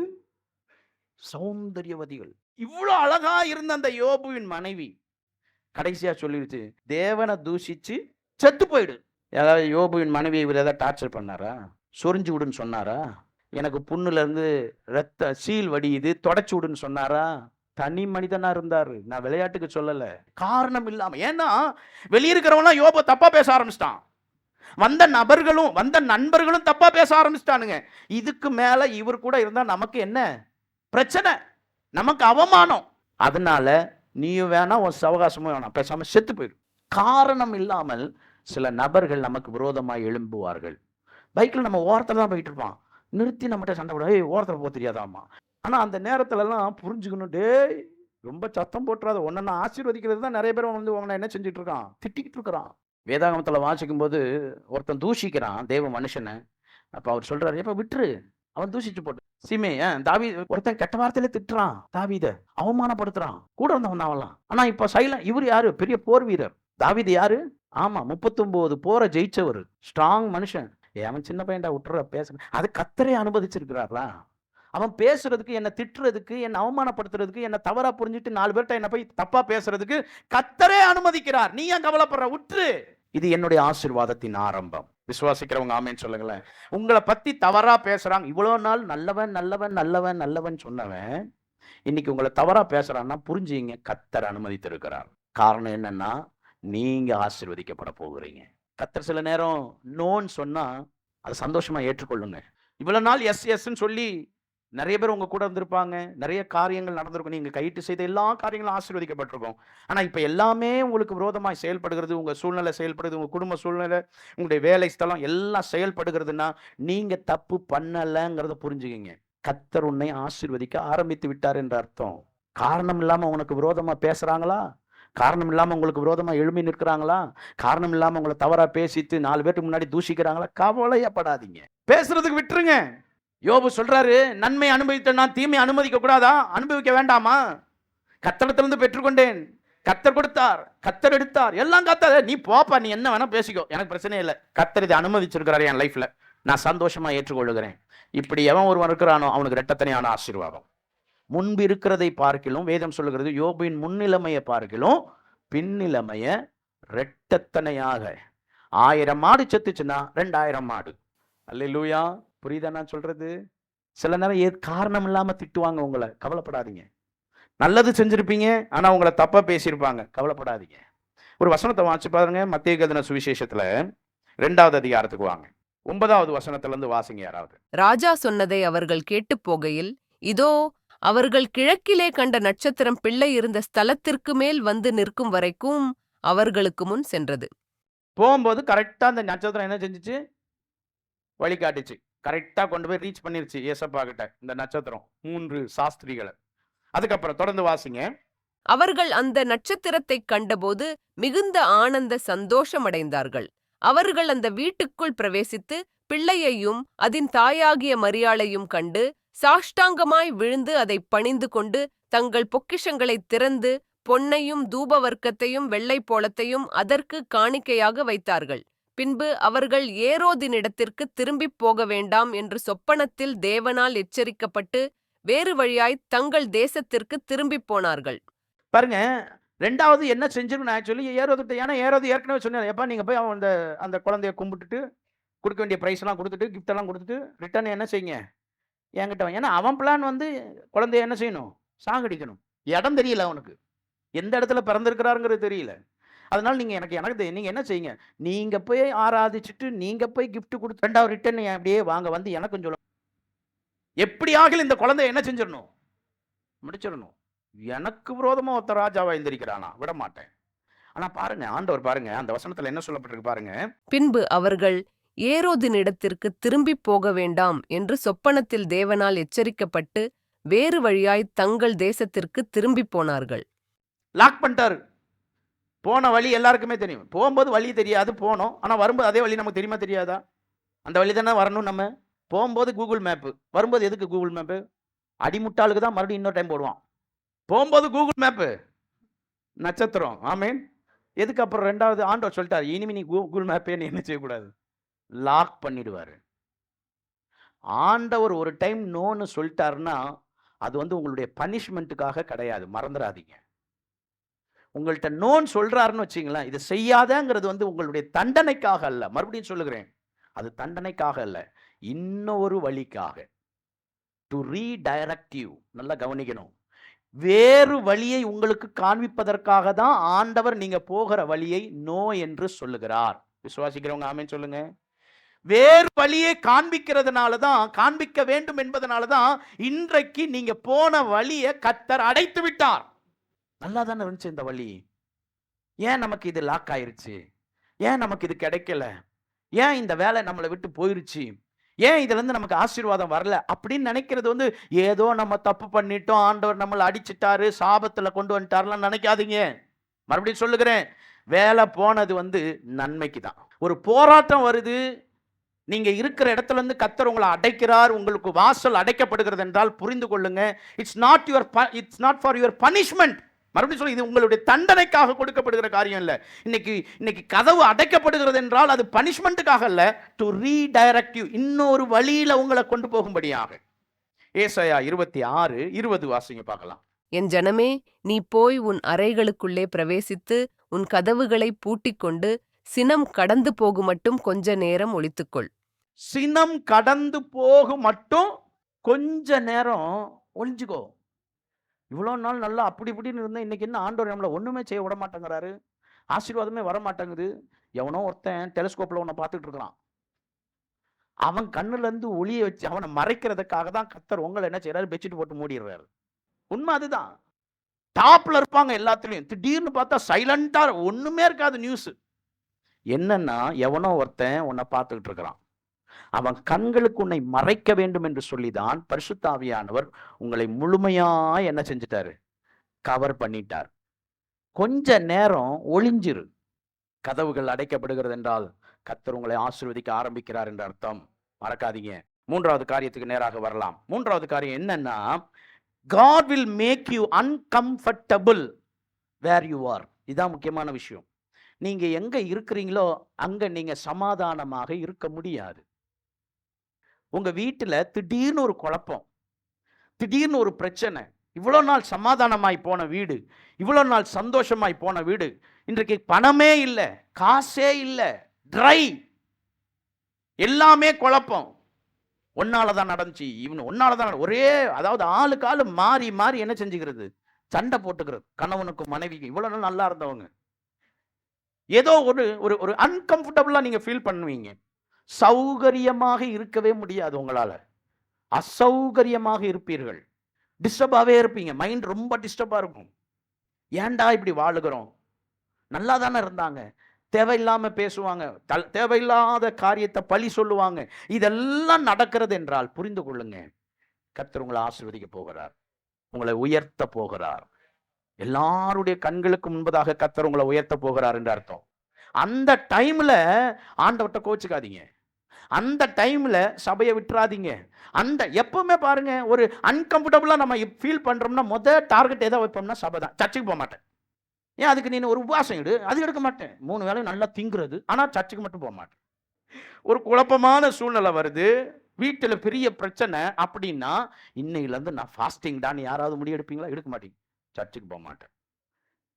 சௌந்தரியவதிகள். இவ்வளவு அழகா இருந்த அந்த யோபுவின் மனைவி கடைசியா சொல்லிடுச்சு, தேவனை தூஷிச்சு செத்து போயிடு. ஏதாவது யோபுவின் மனைவியை இவர் ஏதாவது டார்ச்சர் பண்ணாரா? சொரிஞ்சு விடுன்னு சொன்னாரா? எனக்கு புண்ணுல இருந்து ரத்த சீல் வடியுது தொடச்சு விடுன்னு சொன்னாரா? தனி மனிதனா இருந்தாரு. நான் விளையாட்டுக்கு சொல்லல, காரணம் இல்லாம. ஏன்னா வெளியிருக்கிறவனா யோபு தப்பா பேச ஆரம்பிச்சிட்டான், வந்த நபர்களும் வந்த நண்பர்களும் தப்பா பேச ஆரம்பிச்சிட்டானுங்க. இதுக்கு மேல இவர் கூட இருந்தா நமக்கு என்ன பிரச்சனை? நமக்கு அவமானம். அதனால நீயும் வேணாம், உன் சவகாசமும் வேணாம், பேசாம செத்து போயிடும். காரணம் இல்லாமல் சில நபர்கள் நமக்கு விரோதமாய் எழும்புவார்கள். பைக்கில் நம்ம ஓரத்தில் தான் போயிட்டு இருப்பான், நிறுத்தி நம்மகிட்ட சண்டை போட, ஓரத்தில் போக தெரியாதாமா. ஆனா அந்த நேரத்துலலாம் புரிஞ்சுக்கணும், டேய் ரொம்ப சத்தம் போட்டுறாத, உன்னை நான் ஆசீர்வதிக்கிறது தான். நிறைய பேர் வந்து உன்னை என்ன செஞ்சுட்டு இருக்கான்? திட்டிக்கிட்டு இருக்கிறான். வேதாகமத்தில் வாசிக்கும் போது ஒருத்தன் தூஷிக்கிறான் தேவ மனுஷனை. அப்ப அவர் சொல்றாரு, எப்ப விட்டுரு, அவன் தூஷிச்சு போட்டு. சீமே தாவீது, ஒருத்தன் கெட்ட வார்த்தையில திட்டுறான், தாவீத அவமானப்படுத்துறான், கூட இருந்தவன் அவன்லாம். ஆனா இப்ப சைலண்ட். இவர் யாரு? பெரிய போர் வீரர். தாவீது யாரு? ஆமா, 39 போரை ஜெயிச்சவர், ஸ்ட்ராங் மனுஷன். அவன் சின்ன பையன்டா, விட்டுற பேச. அது கர்த்தரே அனுமதிச்சிருக்கிறாரா? அவன் பேசுறதுக்கு, என்ன திட்டுறதுக்கு, என்ன அவமானப்படுத்துறதுக்கு, என்ன தவறா புரிஞ்சுட்டு 4 பேர்ட்ட என்ன போய் தப்பா பேசுறதுக்கு கர்த்தரே அனுமதிக்கிறார். நீ ஏன் கவலைப்படுற? விட்டுரு. இது என்னுடைய ஆசீர்வாதத்தின் ஆரம்பம். விசுவாசிக்கிறவங்க ஆமேன்னு சொல்லுங்களேன். உங்களை பத்தி தவறா பேசுறாங்க, இவ்வளவு நாள் நல்லவன் நல்லவன் நல்லவன் நல்லவன் சொன்னவன் இன்னைக்கு உங்களை தவறா பேசுறான்னா புரிஞ்சுங்க, கர்த்தர் அனுமதித்திருக்கிறார். காரணம் என்னன்னா, நீங்க ஆசீர்வதிக்கப்பட போகிறீங்க. கர்த்தர் சில நேரம் நோன்னு சொன்னா அதை சந்தோஷமா ஏற்றுக்கொள்ளுங்க. இவ்வளவு நாள் எஸ் எஸ்ன்னு சொல்லி நிறைய பேர் உங்க கூட இருந்திருப்பாங்க, நிறைய காரியங்கள் நடந்திருக்கும், நீங்க கையிட்டு செய்த எல்லா காரியங்களும் ஆசீர்வதிக்கப்பட்டிருக்கும். ஆனா இப்ப எல்லாமே உங்களுக்கு விரோதமாய் செயல்படுகிறது, உங்க சூழ்நிலை செயல்படுது, உங்க குடும்ப சூழ்நிலை, உங்களுடைய வேலை ஸ்தலம் எல்லாம் செயல்படுகிறதுனா நீங்க தப்பு பண்ணலங்கிறத புரிஞ்சுக்கிங்க. கர்த்தர் உன்னை ஆசீர்வதிக்க ஆரம்பித்து விட்டார் என்ற அர்த்தம். காரணம் இல்லாம உனக்கு விரோதமா பேசுறாங்களா? காரணம் இல்லாம உங்களுக்கு விரோதமா எழும்பி நிற்கிறாங்களா? காரணம் இல்லாம உங்களை தவறா பேசிட்டு 4 பேருக்கு முன்னாடி தூஷிக்கிறாங்களா? கவலையப்படாதீங்க, பேசுறதுக்கு விட்டுருங்க. யோபு சொல்றாரு, நன்மை அனுபவித்த நான் தீமை அனுமதிக்க கூடாதா? அனுபவிக்க வேண்டாமா? கர்த்தரிடத்திலிருந்து பெற்றுக்கொண்டேன், கர்த்தர் கொடுத்தார், கர்த்தர் எடுத்தார், எல்லாம் கர்த்தர். நீ போப்பா, நீ என்ன வேணா பேசிக்கோ, எனக்கு பிரச்சனை இல்லை. கர்த்தர் இதை அனுமதிச்சிருக்கிறாரு என் லைஃப்ல, நான் சந்தோஷமா ஏற்றுக்கொள்ளுகிறேன். இப்படி எவன் ஒருவன் இருக்கிறானோ அவனுக்கு இரட்டத்தனையான ஆசீர்வாதம். முன்பு இருக்கிறதை பார்க்கிலும் வேதம் சொல்லுகிறது, யோபின் முன்னிலைமையை பார்க்கிலும் பின்னிலைமைய இரட்டத்தனையாக. 1000 மாடு செத்துச்சுன்னா 2000 மாடு. அல்லேலூயா. புரியுதா நான் சொல்றது? சில நேரம் காரணம் இல்லாம திட்டுவாங்க உங்களை, கவலைப்படாதீங்க. நல்லது செஞ்சிருப்பீங்க, ஆனா உங்களை தப்பா பேசியிருப்பாங்க, கவலைப்படாதீங்க. ஒரு வசனத்தை வாசிச்சு பாருங்க. மத்தேயு எழுதின சுவிசேஷத்துல 2வது அதிகாரத்துக்கு வாங்க. 9வது வசனத்துல இருந்து வாசிங்க யாராவது. ராஜா சொன்னதை அவர்கள் கேட்டுப் போகையில், இதோ அவர்கள் கிழக்கிலே கண்ட நட்சத்திரம் பிள்ளை இருந்த ஸ்தலத்திற்கு மேல் வந்து நிற்கும் வரைக்கும் அவர்களுக்கு முன் சென்றது. போகும்போது கரெக்டா அந்த நட்சத்திரம் என்ன செஞ்சுச்சு? வழி காட்டுச்சு. கரெக்டா கொண்டு போய் ரீச் பண்ணிருச்சு ஏசப்பா கிட்ட இந்த நட்சத்திரம் 3 சாஸ்திரிகளை. அதுக்கப்புறம் தொடர்ந்து வாசிங்க. அவர்கள் அந்த நட்சத்திரத்தைக் கண்டபோது மிகுந்த ஆனந்த சந்தோஷமடைந்தார்கள். அவர்கள் அந்த வீட்டுக்குள் பிரவேசித்து பிள்ளையையும் அதன் தாயாகிய மரியாளையும் கண்டு சாஷ்டாங்கமாய் விழுந்து அதை பணிந்து கொண்டு தங்கள் பொக்கிஷங்களைத் திறந்து பொன்னையும் தூபவர்க்கத்தையும் வெள்ளைப்போளத்தையும் அதற்கு காணிக்கையாக வைத்தார்கள். பின்பு அவர்கள் ஏரோதினிடத்திற்கு திரும்பிப் போக வேண்டாம் என்று சொப்பனத்தில் தேவனால் எச்சரிக்கப்பட்டு வேறு வழியாய் தங்கள் தேசத்திற்கு திரும்பிப் போனார்கள். பாருங்க, 2வது என்ன செஞ்சிருக்கணும் ஆக்சுவலி ஏரோது. ஏன்னா ஏரோது ஏற்கனவே சொன்னார், எப்பா நீங்க போய் அவன் அந்த குழந்தைய கும்பிட்டுட்டு கொடுக்க வேண்டிய பிரைஸ் எல்லாம் கொடுத்துட்டு கிஃப்ட் எல்லாம் கொடுத்துட்டு ரிட்டர்ன் என்ன செய்யுங்க என்கிட்ட. ஏன்னா அவன் பிளான் வந்து குழந்தைய என்ன செய்யணும்? சாகடிக்கணும். இடம் தெரியல அவனுக்கு, எந்த இடத்துல பிறந்திருக்கிறாருங்கிறது தெரியல. அதனால நீங்க என்ன செய்யுங்க, நீங்க போய் ஆராதிச்சுட்டு நீங்க போய் கிஃப்ட் கொடுத்து 2வது ரிட்டர்ன் அப்படியே வாங்க வந்து எனக்கும் சொல்ல. எப்படியாக இந்த குழந்தைய என்ன செஞ்சிடணும்? முடிச்சிடணும். எனக்கு விரோதமா ஒருத்தர் ராஜாவா எந்திரிக்கிறானா, விட மாட்டேன். ஆனா பாருங்க, ஆண்டவர் பாருங்க அந்த வசனத்துல என்ன சொல்லப்பட்டிருக்கு பாருங்க. பின்பு அவர்கள் ஏரோதினிடத்திற்கு திரும்பிப் போக வேண்டாம் என்று சொப்பனத்தில் தேவனால் எச்சரிக்கப்பட்டு வேறு வழியாய் தங்கள் தேசத்திற்கு திரும்பிப் போனார்கள். லாக் பண்ணிட்டாரு. போன வழி எல்லாருக்குமே தெரியும். போகும்போது வழி தெரியாது, போனோம். ஆனா வரும்போது அதே வழி நமக்கு தெரியுமா தெரியாதா? அந்த வழி தானே வரணும். நம்ம போகும்போது கூகுள் மேப்பு, வரும்போது எதுக்கு கூகுள் மேப்பு? அடிமுட்டாளுக்கு தான் மறுபடியும் இன்னொரு டைம் போடுவான். போகும்போது கூகுள் மேப்பு, நட்சத்திரம். ஆமேன். எதுக்கு அப்புறம் 2வது ஆண்டவர் சொல்லிட்டாரு, இனிமே நீ கூகுள் மேப்பே என்ன செய்யக்கூடாது, லாக் பண்ணிடுவாரு. ஆண்டவர் ஒரு டைம் நோன்னு சொல்லிட்டாருன்னா அது வந்து உங்களுடைய பனிஷ்மெண்ட்டுக்காக கிடையாது, மறந்துடாதீங்க. உங்கள்கிட்ட நோன் சொல்றாருன்னு வச்சுங்களேன், இது செய்யாதங்கிறது வந்து உங்களுடைய தண்டனைக்காக அல்ல. மறுபடியும் சொல்லுகிறேன், அது தண்டனைக்காக அல்ல, இன்னொரு வழிக்காக. To redirect you. நல்லா கவனிக்கணும். வேறு வழியை உங்களுக்கு காண்பிப்பதற்காக தான் ஆண்டவர் நீங்க போகிற வழியை நோ என்று சொல்லுகிறார். விசுவாசிக்கிறவங்க ஆமென் சொல்லுங்க. வேறு வழியை காண்பிக்கிறதுனால தான், காண்பிக்க வேண்டும் என்பதனால தான் இன்றைக்கு நீங்க போன வழியை கர்த்தர் அடைத்து விட்டார். நல்லா தானே இருந்துச்சு இந்த வழி, ஏன் நமக்கு இது லாக் ஆயிருச்சு? ஏன் நமக்கு இது கிடைக்கல? ஏன் இந்த வேலை நம்மளை விட்டு போயிருச்சு? ஏன் இதுல இருந்து நமக்கு ஆசீர்வாதம் வரல அப்படின்னு நினைக்கிறது வந்து ஏதோ நம்ம தப்பு பண்ணிட்டோம், ஆண்டவர் நம்மளை அடிச்சிட்டாரு, சாபத்துல கொண்டு வந்துட்டாருலாம் நினைக்காதீங்க. மறுபடியும் சொல்லுகிறேன், வேலை போனது வந்து நன்மைக்கு தான். ஒரு போராட்டம் வருது, நீங்க இருக்கிற இடத்துல இருந்து கர்த்தர் உங்களை அடைக்கிறார், உங்களுக்கு வாசல் அடைக்கப்படுகிறது என்றால் புரிந்து கொள்ளுங்க, it's not for your punishment. மறுபடியும் சொல்லி, இது உங்களுடைய தண்டனைக்காக கொடுக்கப்படுகிற காரியம் இல்லை. இன்னைக்கு கதவு அடைக்கப்படுகிறது என்றால் அது பனிஷ்மெண்ட்டுக்காக அல்ல, டு ரீடைரக்ட் யூ, இன்னொரு வழியில உங்களை கொண்டு போகும்படியாக. ஏசாயா 26:20 வாசிங்க பார்க்கலாம். என் ஜனமே, நீ போய் உன் அறைகளுக்குள்ளே பிரவேசித்து உன் கதவுகளை பூட்டிக்கொண்டு சினம் கடந்து போகும் மட்டும் கொஞ்ச நேரம் ஒளித்துக்கொள். சினம் கடந்து போகும் மட்டும் கொஞ்ச நேரம் ஒளிஞ்சுக்கோ. இவ்வளோ நாள் நல்லா அப்படி இப்படின்னு இருந்தா இன்னைக்கு என்ன ஆண்டவர் நம்மளை ஒண்ணுமே செய்ய விட மாட்டேங்கிறாரு, ஆசீர்வாதமே வர மாட்டேங்குது. எவனோ ஒருத்தன் டெலிஸ்கோப்ல உன்னை பார்த்துட்டு இருக்கான், அவன் கண்ணுல இருந்து ஒளியை வச்சு அவனை மறைக்கிறதுக்காக தான் கர்த்தர் உங்களை என்ன செய்யறாரு, பெட்ஷீட் போட்டு மூடிடுறாரு. உண்மை அதுதான். டாப்ல இருப்பாங்க எல்லாத்துலயும், திடீர்னு பார்த்தா சைலண்டா ஒண்ணுமே இருக்காது நியூஸ். என்னன்னா எவனோ ஒருத்தன் உன்னை பார்த்துக்கிட்டு இருக்கிறான், அவன் கண்களுக்கு உன்னை மறைக்க வேண்டும் என்று சொல்லிதான் பரிசுத்த ஆவியானவர் உங்களை முழுமையா என்ன செஞ்சிட்டாரு, கவர் பண்ணிட்டார். கொஞ்ச நேரம் ஒளிஞ்சிரு. கதவுகள் அடைக்கப்படுகிறது என்றால் கர்த்தர் உங்களை ஆசீர்வதிக்க ஆரம்பிக்கிறார் என்ற அர்த்தம். மறக்காதீங்க. மூன்றாவது காரியத்துக்கு நேராக வரலாம். மூன்றாவது காரியம் என்னன்னா, God will make you uncomfortable where you are. இதான் முக்கியமான விஷயம். நீங்க எங்க இருக்கிறீங்களோ அங்க நீங்க சமாதானமாக இருக்க முடியாது. உங்க வீட்டுல திடீர்னு ஒரு குழப்பம், திடீர்னு ஒரு பிரச்சனை. இவ்வளோ நாள் சமாதானமாய் போன வீடு, இவ்வளோ நாள் சந்தோஷமாய் போன வீடு, இன்றைக்கு பணமே இல்லை, காசே இல்லை, ட்ரை, எல்லாமே குழப்பம். ஒன்னாலதான் நடந்துச்சு, இவனு ஒன்னாலதான் ஒரே, அதாவது ஆளுக்கு ஆளு மாறி மாறி என்ன செஞ்சுக்கிறது, சண்டை போட்டுக்கிறது. கணவனுக்கும் மனைவிக்கும் இவ்வளவு நாள் நல்லா இருந்தவங்க ஏதோ ஒரு ஒரு அன்கம்ஃபர்டபுளா நீங்க ஃபீல் பண்ணுவீங்க. சௌகரியமாக இருக்கவே முடியாது உங்களால. அசௌகரியமாக இருப்பீர்கள். டிஸ்டர்பாகவே இருப்பீங்க. மைண்ட் ரொம்ப டிஸ்டர்பா இருக்கும். ஏன்டா இப்படி வாழுகிறோம்? நல்லா தானே இருந்தாங்க. தேவையில்லாம பேசுவாங்க, தேவையில்லாத காரியத்தை பழி சொல்லுவாங்க. இதெல்லாம் நடக்கிறது என்றால் புரிந்து கொள்ளுங்க, கர்த்தர் உங்களை ஆசீர்வதிக்க போகிறார், உங்களை உயர்த்த போகிறார். எல்லாருடைய கண்களுக்கு முன்பதாக கர்த்தர் உங்களை உயர்த்த போகிறார் என்று அர்த்தம். அந்த டைம்ல ஆண்டவர்கிட்ட கோச்சுக்காதீங்க. அந்த டைம்ல சபையை விட்டுறாதீங்க. அந்த எப்பவுமே பாருங்க, ஒரு அன்கம்ஃபர்டபுளா நம்ம ஃபீல் பண்றோம்னா முதல் டார்கெட் எதை வைப்போம்னா சபை தான். சர்ச்சுக்கு போக மாட்டேன். ஏன்? அதுக்கு நீ ஒரு உபவாசம் எடு. அது எடுக்க மாட்டேன். 3 வேளையும் நல்லா திங்குறது, ஆனா சர்ச்சுக்கு மட்டும் போக மாட்டேன். ஒரு குழப்பமான சூழ்நிலை வருது, வீட்டுல பெரிய பிரச்சனை அப்படின்னா, இன்னையில இருந்து நான் ஃபாஸ்டிங் தான் யாராவது முடிவெடுப்பீங்களா? எடுக்க மாட்டீங்க. சர்ச்சுக்கு போக மாட்டேன்.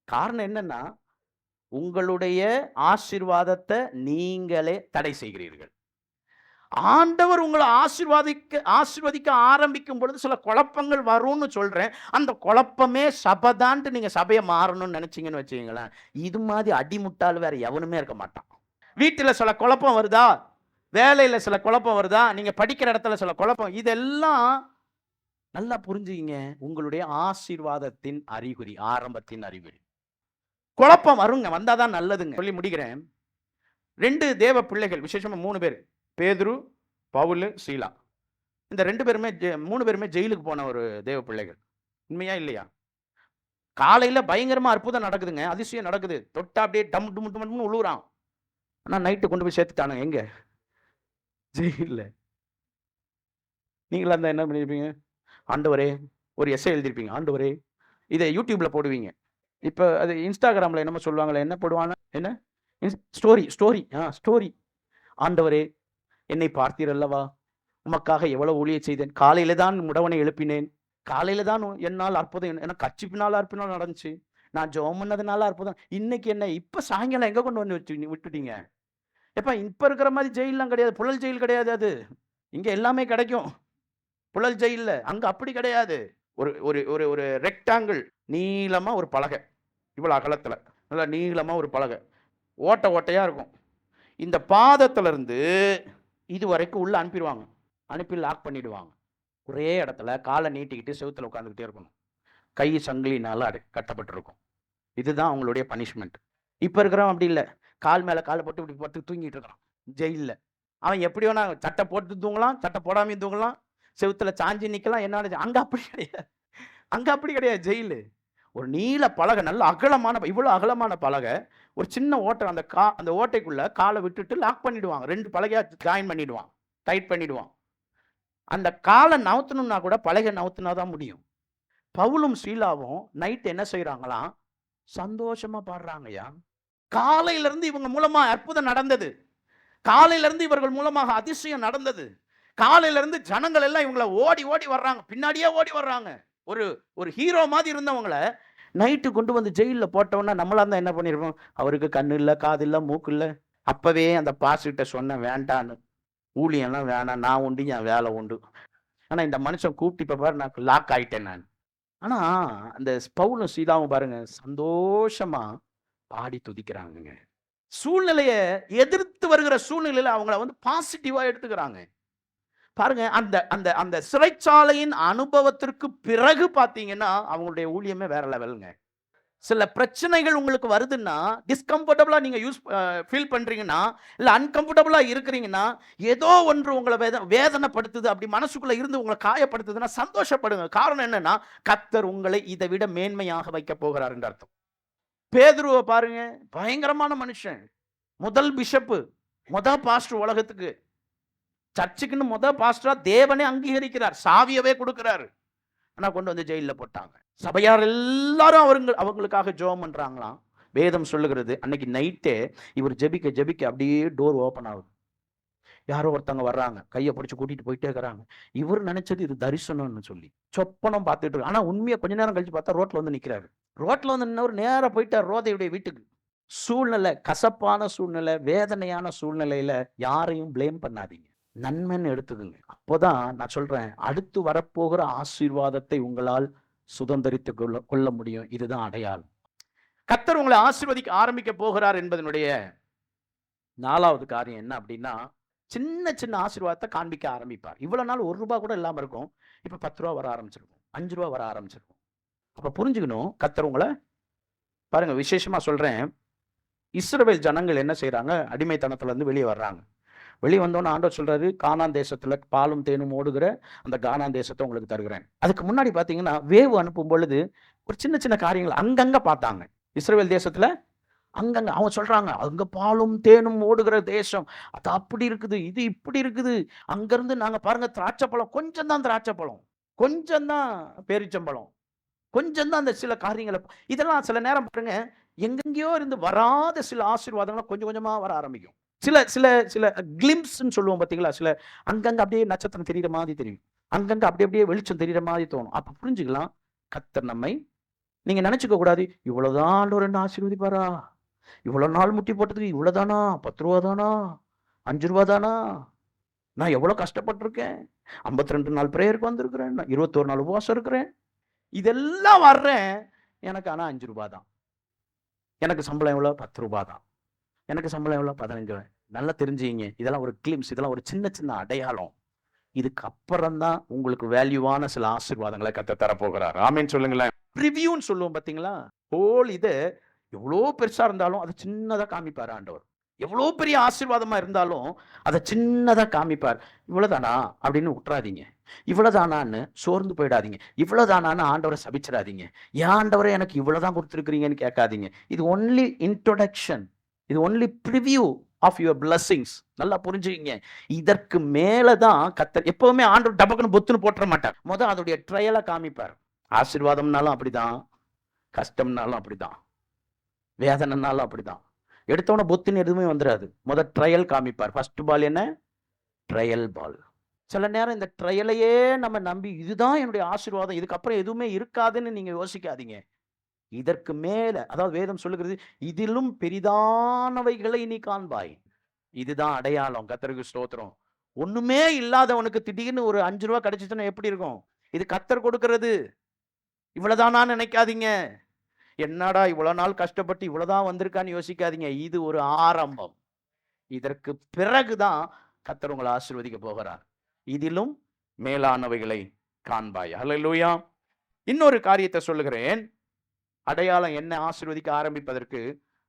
காரணம் என்னன்னா, உங்களுடைய ஆசீர்வாதத்தை நீங்களே தடை செய்கிறீர்கள். ஆண்டவர் உங்களை ஆசீர்வதிக்க ஆரம்பிக்கும் பொழுது சில குழப்பங்கள் வரும்னு சொல்றேன். அந்த குழப்பமே சபைதான்ட்டு நீங்க சபையை மாறணும்னு நினைச்சீங்கன்னு வச்சுக்கீங்களேன், இது மாதிரி அடிமுட்டால் வேற எவனுமே இருக்க மாட்டான். வீட்டுல சில குழப்பம் வருதா, வேலையில சில குழப்பம் வருதா, நீங்க படிக்கிற இடத்துல சில குழப்பம், இதெல்லாம் நல்லா புரிஞ்சுக்கிங்க, உங்களுடைய ஆசீர்வாதத்தின் அறிகுறி, ஆரம்பத்தின் அறிகுறி. குழப்பம் வருங்க, வந்தாதான் நல்லதுங்க. சொல்லி முடிக்கிறேன். 2 தேவ பிள்ளைகள், விசேஷமா 3 பேர், பேதுரு, பவுல், சீலா. இந்த 2 பேருமே 3 பேருமே ஜெயிலுக்கு போன ஒரு தேவ பிள்ளைகள். உண்மையா இல்லையா? காலையில பயங்கரமா அற்புதம் நடக்குதுங்க, அதிசயம் நடக்குது. தொட்டா அப்படியே டம் டும் டும்னு உழுவுறான். ஆனா நைட்டு கொண்டு போய் சேர்த்துட்டானுங்க. எங்க? ஜெயில்ல. நீங்களா இருந்தா என்ன பண்ணிருப்பீங்க? ஆண்டவரே, ஒரு எஸ்ஸே எழுதிருப்பீங்க. ஆண்டவரே, இதை யூடியூப்ல போடுவீங்க. இப்ப அது இன்ஸ்டாகிராம்ல என்னமோ சொல்லுவாங்களே, என்ன போடுவாங்க, என்ன ஸ்டோரி. ஆண்டவரே, என்னை பார்த்தீர் அல்லவா, உமக்காக எவ்வளவு ஊழிய செய்தேன். காலையில தான் முடவனை எழுப்பினேன். காலையில தான் என்னால் அற்புதம், ஏன்னா கச்சிப்பினால அற்புதம் நடந்துச்சு. நான் ஜெபம் பண்ணதுனால அற்புதம். இன்னைக்கு என்ன இப்ப சாயங்காலம் எங்க கொண்டு வந்து விட்டுட்டீங்க? எப்ப இப்ப இருக்கிற மாதிரி ஜெயிலாம் கிடையாது, புழல் ஜெயில் கிடையாது. அது இங்க எல்லாமே கிடைக்கும். புழல் ஜெயில்ல அங்க அப்படி கிடையாது. ஒரு ஒரு ஒரு ஒரு ரெக்டாங்கிள் நீளமா ஒரு பலகை, இவ்வளவு அகலத்துல நல்லா நீளமா ஒரு பலகை, ஓட்டையா இருக்கும். இந்த பாதத்துல இருந்து இது வரைக்கும் உள்ள அனுப்பிடுவாங்க. அனுப்பி லாக் பண்ணிடுவாங்க. ஒரே இடத்துல காலை நீட்டிக்கிட்டு செவுத்துல உட்காந்துக்கிட்டே இருக்கணும். கை சங்கிலினால கட்டப்பட்டிருக்கும். இதுதான் அவங்களுடைய பனிஷ்மெண்ட். இப்ப இருக்கிறவன் அப்படி இல்லை. கால் மேல காலை போட்டு இப்படி போட்டு தூங்கிட்டு இருக்கிறான் ஜெயிலில். அவன் எப்படி வேணா சட்டை போட்டு தூங்கலாம், சட்டை போடாமையும் தூங்கலாம், செவுத்துல சாஞ்சி நிக்கலாம். என்ன? அங்க அப்படி கிடையாது. அங்க அப்படி கிடையாது. ஜெயிலு ஒரு நீல பலகை, நல்ல அகலமான, இவ்வளவு அகலமான பலகை, ஒரு சின்ன ஓட்டை, அந்த ஓட்டைக்குள்ள காலை விட்டுட்டு லாக் பண்ணிடுவாங்க. 2 பலகையா ஜாயின் பண்ணிடுவான், டைட் பண்ணிடுவான். அந்த காலை நவுத்தணும்னா கூட பலகை நவுத்துனாதான் முடியும். பவுலும் சீலாவும் நைட் என்ன செய்யறாங்களாம்? சந்தோஷமா பாடுறாங்கய்யா. காலையில இருந்து இவங்க மூலமா அற்புதம் நடந்தது. காலையில இருந்து இவர்கள் மூலமாக அதிசயம் நடந்தது. காலையில இருந்து ஜனங்கள் எல்லாம் இவங்களை ஓடி ஓடி வர்றாங்க, பின்னாடியே ஓடி வர்றாங்க. ஒரு ஹீரோ மாதிரி இருந்தவங்களை நைட்டு கொண்டு வந்து ஜெயில போட்டோம்னா நம்மளா இருந்தா என்ன பண்ணிருப்போம்? அவருக்கு கண்ணு இல்லை, காது இல்லை, மூக்கு இல்லை. அப்பவே அந்த பாஸ்கிட்ட சொன்ன வேண்டான்னு, ஊழியெல்லாம் வேணாம், நான் உண்டு, என் வேலை உண்டு. ஆனா இந்த மனுஷன் கூப்பிட்டு இப்ப பாரு, நான் லாக் ஆயிட்டேன் நான். ஆனா அந்த பவுலும் சீலாவும் பாருங்க, சந்தோஷமா பாடி துதிக்கிறாங்க. சூழ்நிலைய எதிர்த்து வருகிற சூழ்நிலையில அவங்கள பாசிட்டிவா எடுத்துக்கிறாங்க. பாருங்க, அந்த அந்த அந்த சிறைச்சாலையின் அனுபவத்திற்கு பிறகு பாத்தீங்கன்னா அவங்களுடைய ஊழியமே வேற லெவலுங்க. சில பிரச்சனைகள் உங்களுக்கு வருதுன்னா, டிஸ்கம்ஃபர்டபுளா நீங்க ஃபீல் பண்றீங்கன்னா, இல்ல அன்கம்ஃபர்டபுளா இருக்கிறீங்கன்னா, ஏதோ ஒன்று உங்கள வேதனைப்படுத்துது, அப்படி மனசுக்குள்ள இருந்து உங்கள காயப்படுத்துதுன்னா சந்தோஷப்படுங்க. காரணம் என்னன்னா, கர்த்தர் உங்களை இதை விட மேன்மையாக வைக்க போகிறார் என்று அர்த்தம். பேதுருவ பாருங்க, பயங்கரமான மனுஷன். முதல் பிஷப்பு, பாஸ்டர் உலகத்துக்கு. சர்ச்சுக்குன்னு பாஸ்டரா தேவனே அங்கீகரிக்கிறார். சாவியவே கொடுக்கிறாரு. ஆனா கொண்டு வந்து ஜெயில போட்டாங்க. சபையார் எல்லாரும் அவங்களுக்காக ஜெபம் பண்றாங்களாம். வேதம் சொல்லுகிறது, அன்னைக்கு நைட்டே இவர் ஜெபிக்க அப்படியே டோர் ஓபன் ஆகுது. யாரோ ஒருத்தவங்க வர்றாங்க, கையை பிடிச்சு கூட்டிட்டு போயிட்டே இருக்கிறாங்க. இவர் நினைச்சது இது தரிசனம்னு சொல்லி சொப்பனம் பார்த்துட்டு இருக்கு. ஆனா உண்மையா கொஞ்ச நேரம் கழிச்சு பார்த்தா ரோட்ல வந்து நிக்கிறாரு. ரோட்ல வந்து நின்னவர் நேரா போயிட்டார் ரோதையுடைய வீட்டுக்கு. சூழ்நிலை, கசப்பான சூழ்நிலை, வேதனையான சூழ்நிலையில யாரையும் பிளேம் பண்ணாதீங்க. நன்மைன்னு எடுத்துக்குங்க. அப்போதான் நான் சொல்றேன், அடுத்து வரப்போகிற ஆசீர்வாதத்தை உங்களால் சுதந்திரித்து கொள்ள முடியும். இதுதான் அடையாளம். கர்த்தர் உங்களை ஆசீர்வதிக்க ஆரம்பிக்க போகிறார் என்பதனுடைய 4வது காரியம் என்ன அப்படின்னா, சின்ன சின்ன ஆசீர்வாதத்தை காண்பிக்க ஆரம்பிப்பார். இவ்வளவு நாள் ₹1 கூட இல்லாம இருக்கும். இப்ப ₹10 வர ஆரம்பிச்சிருக்கும், ₹5 வர ஆரம்பிச்சிருக்கும். அப்ப புரிஞ்சுக்கணும், கர்த்தர் உங்களை பாருங்க. விசேஷமா சொல்றேன், இஸ்ரவேல் ஜனங்கள் என்ன செய்யறாங்க, அடிமைத்தனத்துல இருந்து வெளியே வர்றாங்க. வெளியே வந்தோன்னு ஆண்டவர் சொல்றாரு, கானான் தேசத்துல பாலும் தேனும் ஓடுகிற அந்த கானான் தேசத்தை உங்களுக்கு தருகிறேன். அதுக்கு முன்னாடி பாத்தீங்கன்னா, வேவு அனுப்பும் பொழுது ஒரு சின்ன சின்ன காரியங்கள் அங்கங்க பார்த்தாங்க. இஸ்ரவேல் தேசத்துல அங்கங்க அவங்க சொல்றாங்க, அங்க பாலும் தேனும் ஓடுகிற தேசம், அது அப்படி இருக்குது, இது இப்படி இருக்குது. அங்கிருந்து நாங்க பாருங்க, திராட்சைப்பழம் கொஞ்சம் தான், திராட்சைப்பழம் கொஞ்சம் தான், பேரிச்சம்பழம் கொஞ்சம் தான். அந்த சில காரியங்களை இதெல்லாம் சில நேரம் பாருங்க, எங்கெங்கயோ இருந்து வராத சில ஆசீர்வாதங்கள் கொஞ்சம் கொஞ்சமா வர ஆரம்பிக்கும். சில சில சில கிளிம்ஸ்ன்னு சொல்லுவோம் பார்த்தீங்களா, சில அங்கங்க அப்படியே நட்சத்திரம் தெரியுற மாதிரி தெரியும், அங்கங்க அப்படியே வெளிச்சம் தெரியுற மாதிரி தோணும். அப்ப புரிஞ்சுக்கலாம், கர்த்தர் நம்மை, நீங்க நினைச்சுக்க கூடாது, இவ்வளவுதான் ஆண்டவர் என்ன ஆசீர்வதிப்பாரா, இவ்வளவு நாள் முட்டி போட்டதுக்கு இவ்வளவுதானா, ₹10 தானா, ₹5 தானா, நான் எவ்வளவு கஷ்டப்பட்டிருக்கேன், 52 நாள் பிரேயருக்கு வந்திருக்கிறேன், 21 நாள் உபவாசம் இருக்கிறேன், இதெல்லாம் வர்றேன், எனக்கு ஆனா ₹5 தான். எனக்கு சம்பளம் எவ்வளவு? ₹10 தான். எனக்கு சம்பளம் எவ்வளவு? 15. நல்லா தெரிஞ்சுங்க, இதெல்லாம் ஒரு கிளிம்ஸ், இதெல்லாம் ஒரு சின்ன சின்ன அடையாளம். இதுக்கு அப்புறம் தான் உங்களுக்கு வேல்யூவான சில ஆசீர்வாதங்களை கர்த்தர் தரப்போகிறார். ஆமென் சொல்லுங்களேன். ப்ரிவியூன்னு சொல்லுவோம் பாத்தீங்களா, ஹோல் இது எவ்வளோ பெருசா இருந்தாலும் அதை சின்னதா காமிப்பார் ஆண்டவர். எவ்வளோ பெரிய ஆசீர்வாதமா இருந்தாலும் அதை சின்னதா காமிப்பார். இவ்வளவுதானா அப்படின்னு விட்டுறாதீங்க, இவ்வளவுதானான்னு சோர்ந்து போயிடாதீங்க, இவ்வளவுதானான்னு ஆண்டவரை சபிச்சிடாதீங்க. ஏன் ஆண்டவரை எனக்கு இவ்வளவுதான் கொடுத்துருக்கிறீங்கன்னு கேட்காதீங்க. இது ஒன்லி இன்ட்ரோடக்ஷன், இது only preview of your blessings. நல்லா புரிஞ்சுக்கிங்க. இதற்கு மேலதான் கர்த்தர் எப்பவுமே ஆண்டவர் டபக்குன்னு பொத்துன்னு போட்டுற மாட்டார். முதல் அதோடைய ட்ரையலை காமிப்பார். ஆசீர்வாதம்னாலும் அப்படிதான், கஷ்டம்னாலும் அப்படிதான், வேதனைனாலும் அப்படிதான். எடுத்தவன பொத்துன்னு எதுவுமே வந்துடாது. முதல் ட்ரையல் காமிப்பார். ஃபர்ஸ்ட் பால் என்ன? ட்ரையல் பால். சில நேரம் இந்த ட்ரையலையே நம்ம நம்பி இதுதான் என்னுடைய ஆசீர்வாதம், இதுக்கப்புறம் எதுவுமே இருக்காதுன்னு நீங்க யோசிக்காதீங்க. இதற்கு மேல, அதாவது வேதம் சொல்லுகிறது, இதிலும் பெரிதானவைகளை நீ காண்பாய். இதுதான் அடையாளம். கர்த்தருக்கு ஸ்தோத்திரம். ஒண்ணுமே இல்லாதவனுக்கு திடீர்னு ஒரு ₹5 கிடைச்சிச்சுன்னா எப்படி இருக்கும்? இது கர்த்தர் கொடுக்கிறது. இவ்வளவுதானா நினைக்காதீங்க. என்னடா இவ்வளவு நாள் கஷ்டப்பட்டு இவ்வளவுதான் வந்திருக்கான்னு யோசிக்காதீங்க. இது ஒரு ஆரம்பம். இதற்கு பிறகுதான் கர்த்தர் உங்களை ஆசீர்வதிக்க போகிறார். இதிலும் மேலானவைகளை காண்பாய். ஹல்லேலூயா. இன்னொரு காரியத்தை சொல்லுகிறேன். அடையாளம் என்ன? ஆசீர்வதிக்க ஆரம்பிப்பதற்கு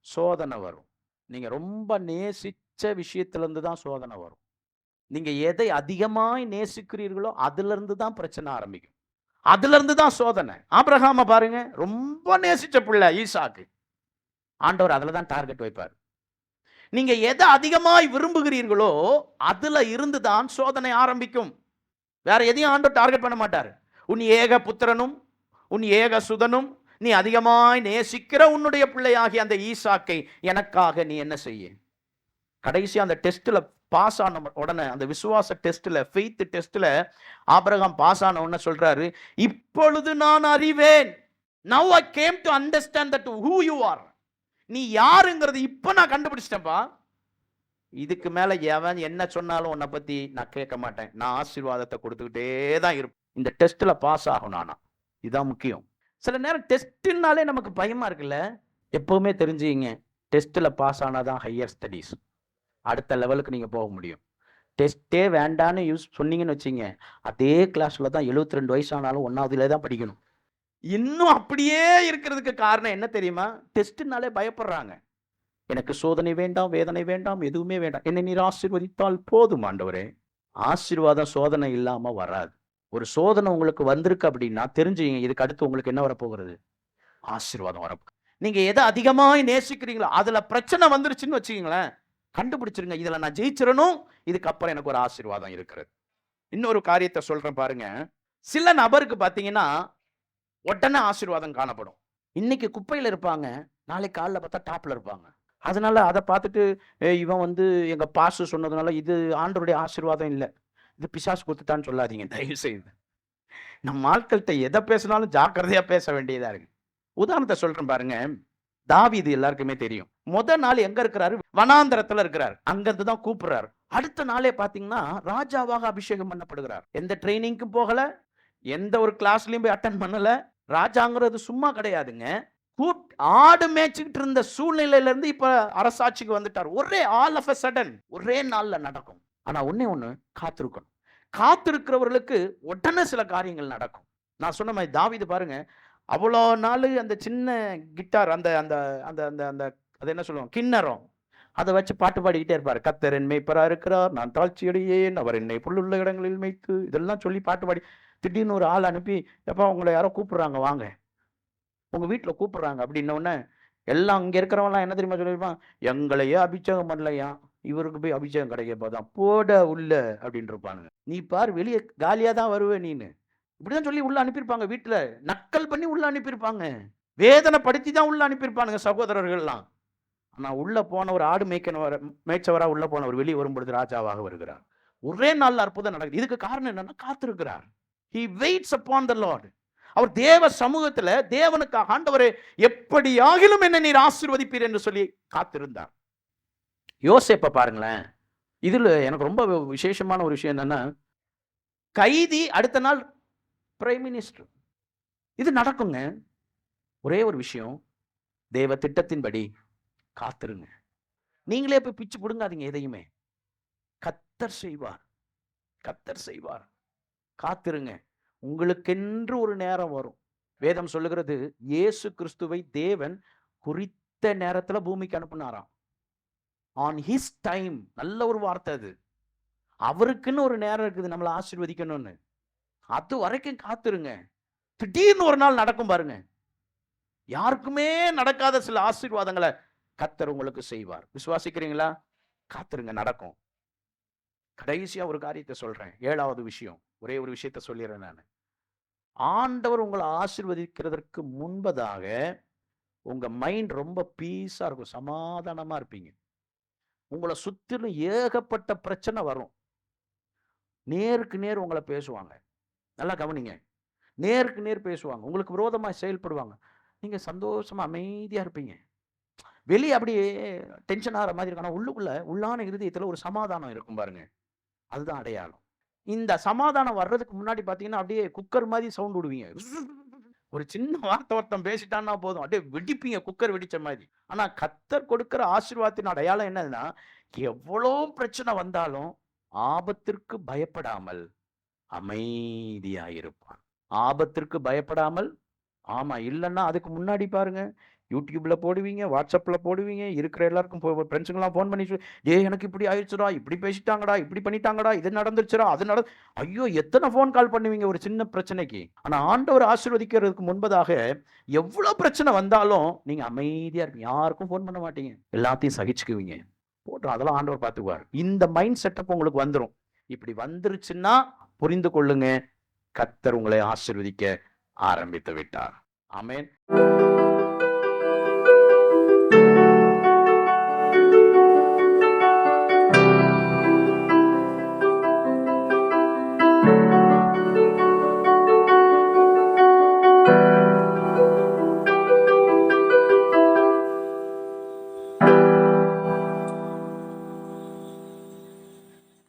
சோதனை வரும். நீங்க ரொம்ப நேசிச்ச விஷயத்துல இருந்து தான் சோதனை வரும். நீங்க எதை அதிகமாய் நேசிக்கிறீர்களோ அதுல இருந்து தான் பிரச்சனை ஆரம்பிக்கும். அதுல இருந்து தான் சோதனை. ஆபிரகாம பாருங்க, ரொம்ப நேசிச்ச பிள்ளை ஈசாக்கு. ஆண்டவர் அதுல தான் டார்கெட் வைப்பார். நீங்க எதை அதிகமாய் விரும்புகிறீர்களோ அதுல இருந்து தான் சோதனை ஆரம்பிக்கும். வேற எதையும் ஆண்டவர் டார்கெட் பண்ண மாட்டார். உன் ஏக புத்திரனும் உன் ஏக சுதனும் நீ அதிகமாய் நேசிக்கிற உன்னுடைய பிள்ளையாகி அந்த ஈசாக்கை எனக்காக நீ என்ன செய்ய. கடைசி அந்த டெஸ்ட்ல பாஸ் ஆன உடனே, அந்த விசுவாச டெஸ்ட்ல, ஃபெய்த் டெஸ்ட்ல ஆபிரகாம் பாஸ் ஆன உடனே சொல்றாரு, இப்பொழுது நான் அறிவேன். Now I came to understand that who you are. நீ யாருங்கிறது இப்ப நான் கண்டுபிடிச்சிட்டேன்ப்பா. இதுக்கு மேல எவன் என்ன சொன்னாலும் உன்னை பத்தி நான் கேட்க மாட்டேன். நான் ஆசீர்வாதத்தை கொடுத்துக்கிட்டே தான் இருப்பேன். இந்த டெஸ்ட்ல பாஸ் ஆகும் நானா. இதுதான் முக்கியம். சில நேரம் டெஸ்ட்னாலே நமக்கு பயமா இருக்குல்ல. எப்பவுமே தெரிஞ்சுங்க, டெஸ்ட்ல பாஸ் ஆனாதான் ஹையர் ஸ்டடீஸ், அடுத்த லெவலுக்கு நீங்க போக முடியும். டெஸ்டே வேண்டான்னு சொன்னீங்கன்னு வச்சுங்க, அதே கிளாஸ்ல தான் 72 வயசு ஆனாலும் 1வதுல தான் படிக்கணும். இன்னும் அப்படியே இருக்கிறதுக்கு காரணம் என்ன தெரியுமா? டெஸ்ட்னாலே பயப்படுறாங்க. எனக்கு சோதனை வேண்டாம், வேதனை வேண்டாம், எதுவுமே வேண்டாம். என்னை நீர் ஆசீர்வதித்தால் போதும் ஆண்டவரே. ஆசீர்வாதம் சோதனை இல்லாம வராது. ஒரு சோதனை உங்களுக்கு வந்திருக்கு அப்படின்னா தெரிஞ்சுங்க, இதுக்கு அடுத்து உங்களுக்கு என்ன வரப்போகிறது? ஆசீர்வாதம் வரப்போகுது. நீங்க எதை அதிகமாய் நேசிக்கிறீங்களோ அதுல பிரச்சனை வந்துருச்சுன்னு வச்சுக்கீங்களேன், கண்டுபிடிச்சிருங்க, இதுல நான் ஜெயிச்சிடணும், இதுக்கப்புறம் எனக்கு ஒரு ஆசீர்வாதம் இருக்கிறது. இன்னொரு காரியத்தை சொல்றேன் பாருங்க. சில நபருக்கு பாத்தீங்கன்னா உடனே ஆசீர்வாதம் காணப்படும். இன்னைக்கு குப்பையில இருப்பாங்க, நாளைக்கு காலைல பார்த்தா டாப்ல இருப்பாங்க. அதனால அதை பார்த்துட்டு இவன் வந்து எங்க பாசு சொன்னதுனால இது ஆண்டவருடைய ஆசீர்வாதம் இல்லை, இது பிசாசு கொடுத்துட்டான்னு சொல்லாதீங்க தயவு செய்து. நம்ம ஆட்கள்கிட்ட எதை பேசினாலும் ஜாக்கிரதையா பேச வேண்டியதா இருக்கு. உதாரணத்தை சொல்றேன் பாருங்க. தாவீது எல்லாருக்குமே தெரியும். முதல் நாள் எங்க இருக்கிறாரு? வனாந்தரத்துல இருக்கிறார். அங்கிருந்து தான் கூப்பிடுறாரு. அடுத்த நாளே பாத்தீங்கன்னா ராஜாவாக அபிஷேகம் பண்ணப்படுகிறார். எந்த ட்ரைனிங்க்கும் போகல, எந்த ஒரு கிளாஸ்லயும் போய் அட்டன் பண்ணல. ராஜாங்கிறது சும்மா கிடையாதுங்க. ஆடு மேய்ச்சிக்கிட்டு இருந்த சூழ்நிலையில இருந்து இப்ப அரசாட்சிக்கு வந்துட்டார். ஒரே ஆல் ஆஃப் எ சடன் ஒரே நாள்ல நடக்கும். ஆனா ஒண்ணு காத்திருக்கணும். காத்திருக்கிறவர்களுக்கு உடனே சில காரியங்கள் நடக்கும். நான் சொன்ன மாதிரி தாவீது பாருங்க, அவ்வளோ நாள் அந்த சின்ன கிட்டார், அந்த அந்த அந்த அந்த அந்த அது என்ன சொல்லுவோம், கிண்ணறம், அதை வச்சு பாட்டு பாடிக்கிட்டே இருப்பாரு. கர்த்தர் என் மேய்ப்பரா இருக்கிறார், நான் தாழ்ச்சியடையேன், அவர் என்னை புல்லுள்ள இடங்களில் மேய்த்து, இதெல்லாம் சொல்லி பாட்டு பாடி திடீர்னு ஒரு ஆள் அனுப்பி, எப்பா உங்களை யாரோ கூப்பிடுறாங்க வாங்க, உங்க வீட்டுல கூப்பிடுறாங்க அப்படின்ன உடனே எல்லாம் இங்க இருக்கிறவங்களாம் என்ன தெரியுமா சொல்லியிருப்பான்? எங்களையே அபிஷேகம் பண்ணலையா, இவருக்கு போய் அபிஷேகம் கிடைக்க போதான், போட உள்ள அப்படின்னு இருப்பாங்க. நீ பாரு வெளியே காலியா தான் வருவே நீனு, இப்படிதான் சொல்லி உள்ள அனுப்பியிருப்பாங்க. வீட்டுல நக்கல் பண்ணி உள்ள அனுப்பியிருப்பாங்க, வேதனைப்படுத்தி தான் உள்ள அனுப்பியிருப்பானுங்க சகோதரர்கள்லாம். ஆனா உள்ள போன ஒரு ஆடு மேய்ச்சவரா உள்ள போனவர் வெளியே வரும்பொழுது ராஜாவாக வருகிறார். ஒரே நாள் அற்புதம் நடக்குது. இதுக்கு காரணம் என்னன்னா காத்திருக்கிறார். He waits upon the Lord. அவர் தேவ சமூகத்துல தேவனுக்காக ஆண்டவரே எப்படியாகிலும் என்ன நீர் ஆசீர்வதிப்பீர் என்று சொல்லி காத்திருந்தார். யோசேப்பை பாருங்களேன். இதுல எனக்கு ரொம்ப விசேஷமான ஒரு விஷயம் என்னன்னா, கைதி அடுத்த நாள் பிரைம் மினிஸ்டர். இது நடக்குங்க. ஒரே ஒரு விஷயம், தேவ திட்டத்தின்படி காத்திருங்க. நீங்களே போய் பிச்சு புடுங்காதீங்க எதையுமே. கர்த்தர் செய்வார், கர்த்தர் செய்வார். காத்திருங்க. உங்களுக்கென்று ஒரு நேரம் வரும். வேதம் சொல்லுகிறது, இயேசு கிறிஸ்துவை தேவன் குறித்த நேரத்துல பூமிக்கு அனுப்புனாராம். On his time. நல்ல ஒரு வார்த்தை அது. அவருக்குன்னு ஒரு நேரம் இருக்குது நம்மளை ஆசீர்வதிக்கணும்னு. அது வரைக்கும் காத்திருங்க. திடீர்னு ஒரு நாள் நடக்கும் பாருங்க. யாருக்குமே நடக்காத சில ஆசீர்வாதங்களை கர்த்தர் உங்களுக்கு செய்வார். விசுவாசிக்கிறீங்களா? காத்திருங்க, நடக்கும். கடைசியா ஒரு காரியத்தை சொல்றேன். 7வது விஷயம், ஒரே ஒரு விஷயத்த சொல்லிடுறேன் நான். ஆண்டவர் உங்களை ஆசீர்வதிக்கிறதற்கு முன்பதாக உங்க மைண்ட் ரொம்ப பீஸா இருக்கும், சமாதானமா இருப்பீங்க. உங்களை சுத்திலும் ஏகப்பட்ட பிரச்சனை வரும். நேருக்கு நேர் உங்களை பேசுவாங்க. நல்லா கவனிங்க. நேருக்கு நேர் பேசுவாங்க, உங்களுக்கு விரோதமா செயல்படுவாங்க. நீங்க சந்தோஷமா அமைதியா இருப்பீங்க. வெளியே அப்படியே டென்ஷன் ஆகிற மாதிரி இருக்கும். ஆனா உள்ளுக்குள்ள உள்ளான இருதயத்துல ஒரு சமாதானம் இருக்கும் பாருங்க. அதுதான் அடையாளம். இந்த சமாதானம் வர்றதுக்கு முன்னாடி பாத்தீங்கன்னா அப்படியே குக்கர் மாதிரி சவுண்ட் விடுவீங்க. ஒரு சின்ன வார்த்தை ஒருத்தன் பேசிட்டான்னா போதும், அப்படியே வெடிப்பீங்க, குக்கர் வெடிச்ச மாதிரி. ஆனா கர்த்தர் கொடுக்கிற ஆசீர்வாதத்தின் அடையாளம் என்னதுன்னா, எவ்வளோ பிரச்சனை வந்தாலும் ஆபத்திற்கு பயப்படாமல் அமைதியாயிருப்பான். ஆபத்திற்கு பயப்படாமல். ஆமா, இல்லைன்னா அதுக்கு முன்னாடி பாருங்க, யூடியூப்ல போடுவீங்க, வாட்ஸ்அப்ல போடுவீங்க, இருக்கிற எல்லாருக்கும் ஃப்ரெண்ட்ஸுங்கெல்லாம் ஃபோன் பண்ணி எனக்கு இப்படி ஆயிடுச்சுடா, இப்படி பேசிட்டாங்கடா, இப்படி பண்ணிட்டாங்கடா, இது நடந்துருச்சுடா, அது ஐயோ எத்தனை ஃபோன் கால் பண்ணுவீங்க ஒரு சின்ன பிரச்சனைக்கு. ஆனா ஆண்டவர் ஆசீர்வதிக்கிறதுக்கு முன்பதாக எவ்வளவு பிரச்சனை வந்தாலும் நீங்க அமைதியா இருப்பீங்க. யாருக்கும் ஃபோன் பண்ண மாட்டீங்க, எல்லாத்தையும் சகிச்சுக்குவீங்க. போட்டோம், அதெல்லாம் ஆண்டவர் பார்த்துக்குவார். இந்த மைண்ட் செட்டப் உங்களுக்கு வந்துடும். இப்படி வந்துருச்சுன்னா புரிந்து கொள்ளுங்க, கர்த்தர் உங்களை ஆசீர்வதிக்க ஆரம்பித்து விட்டார். ஆமென்.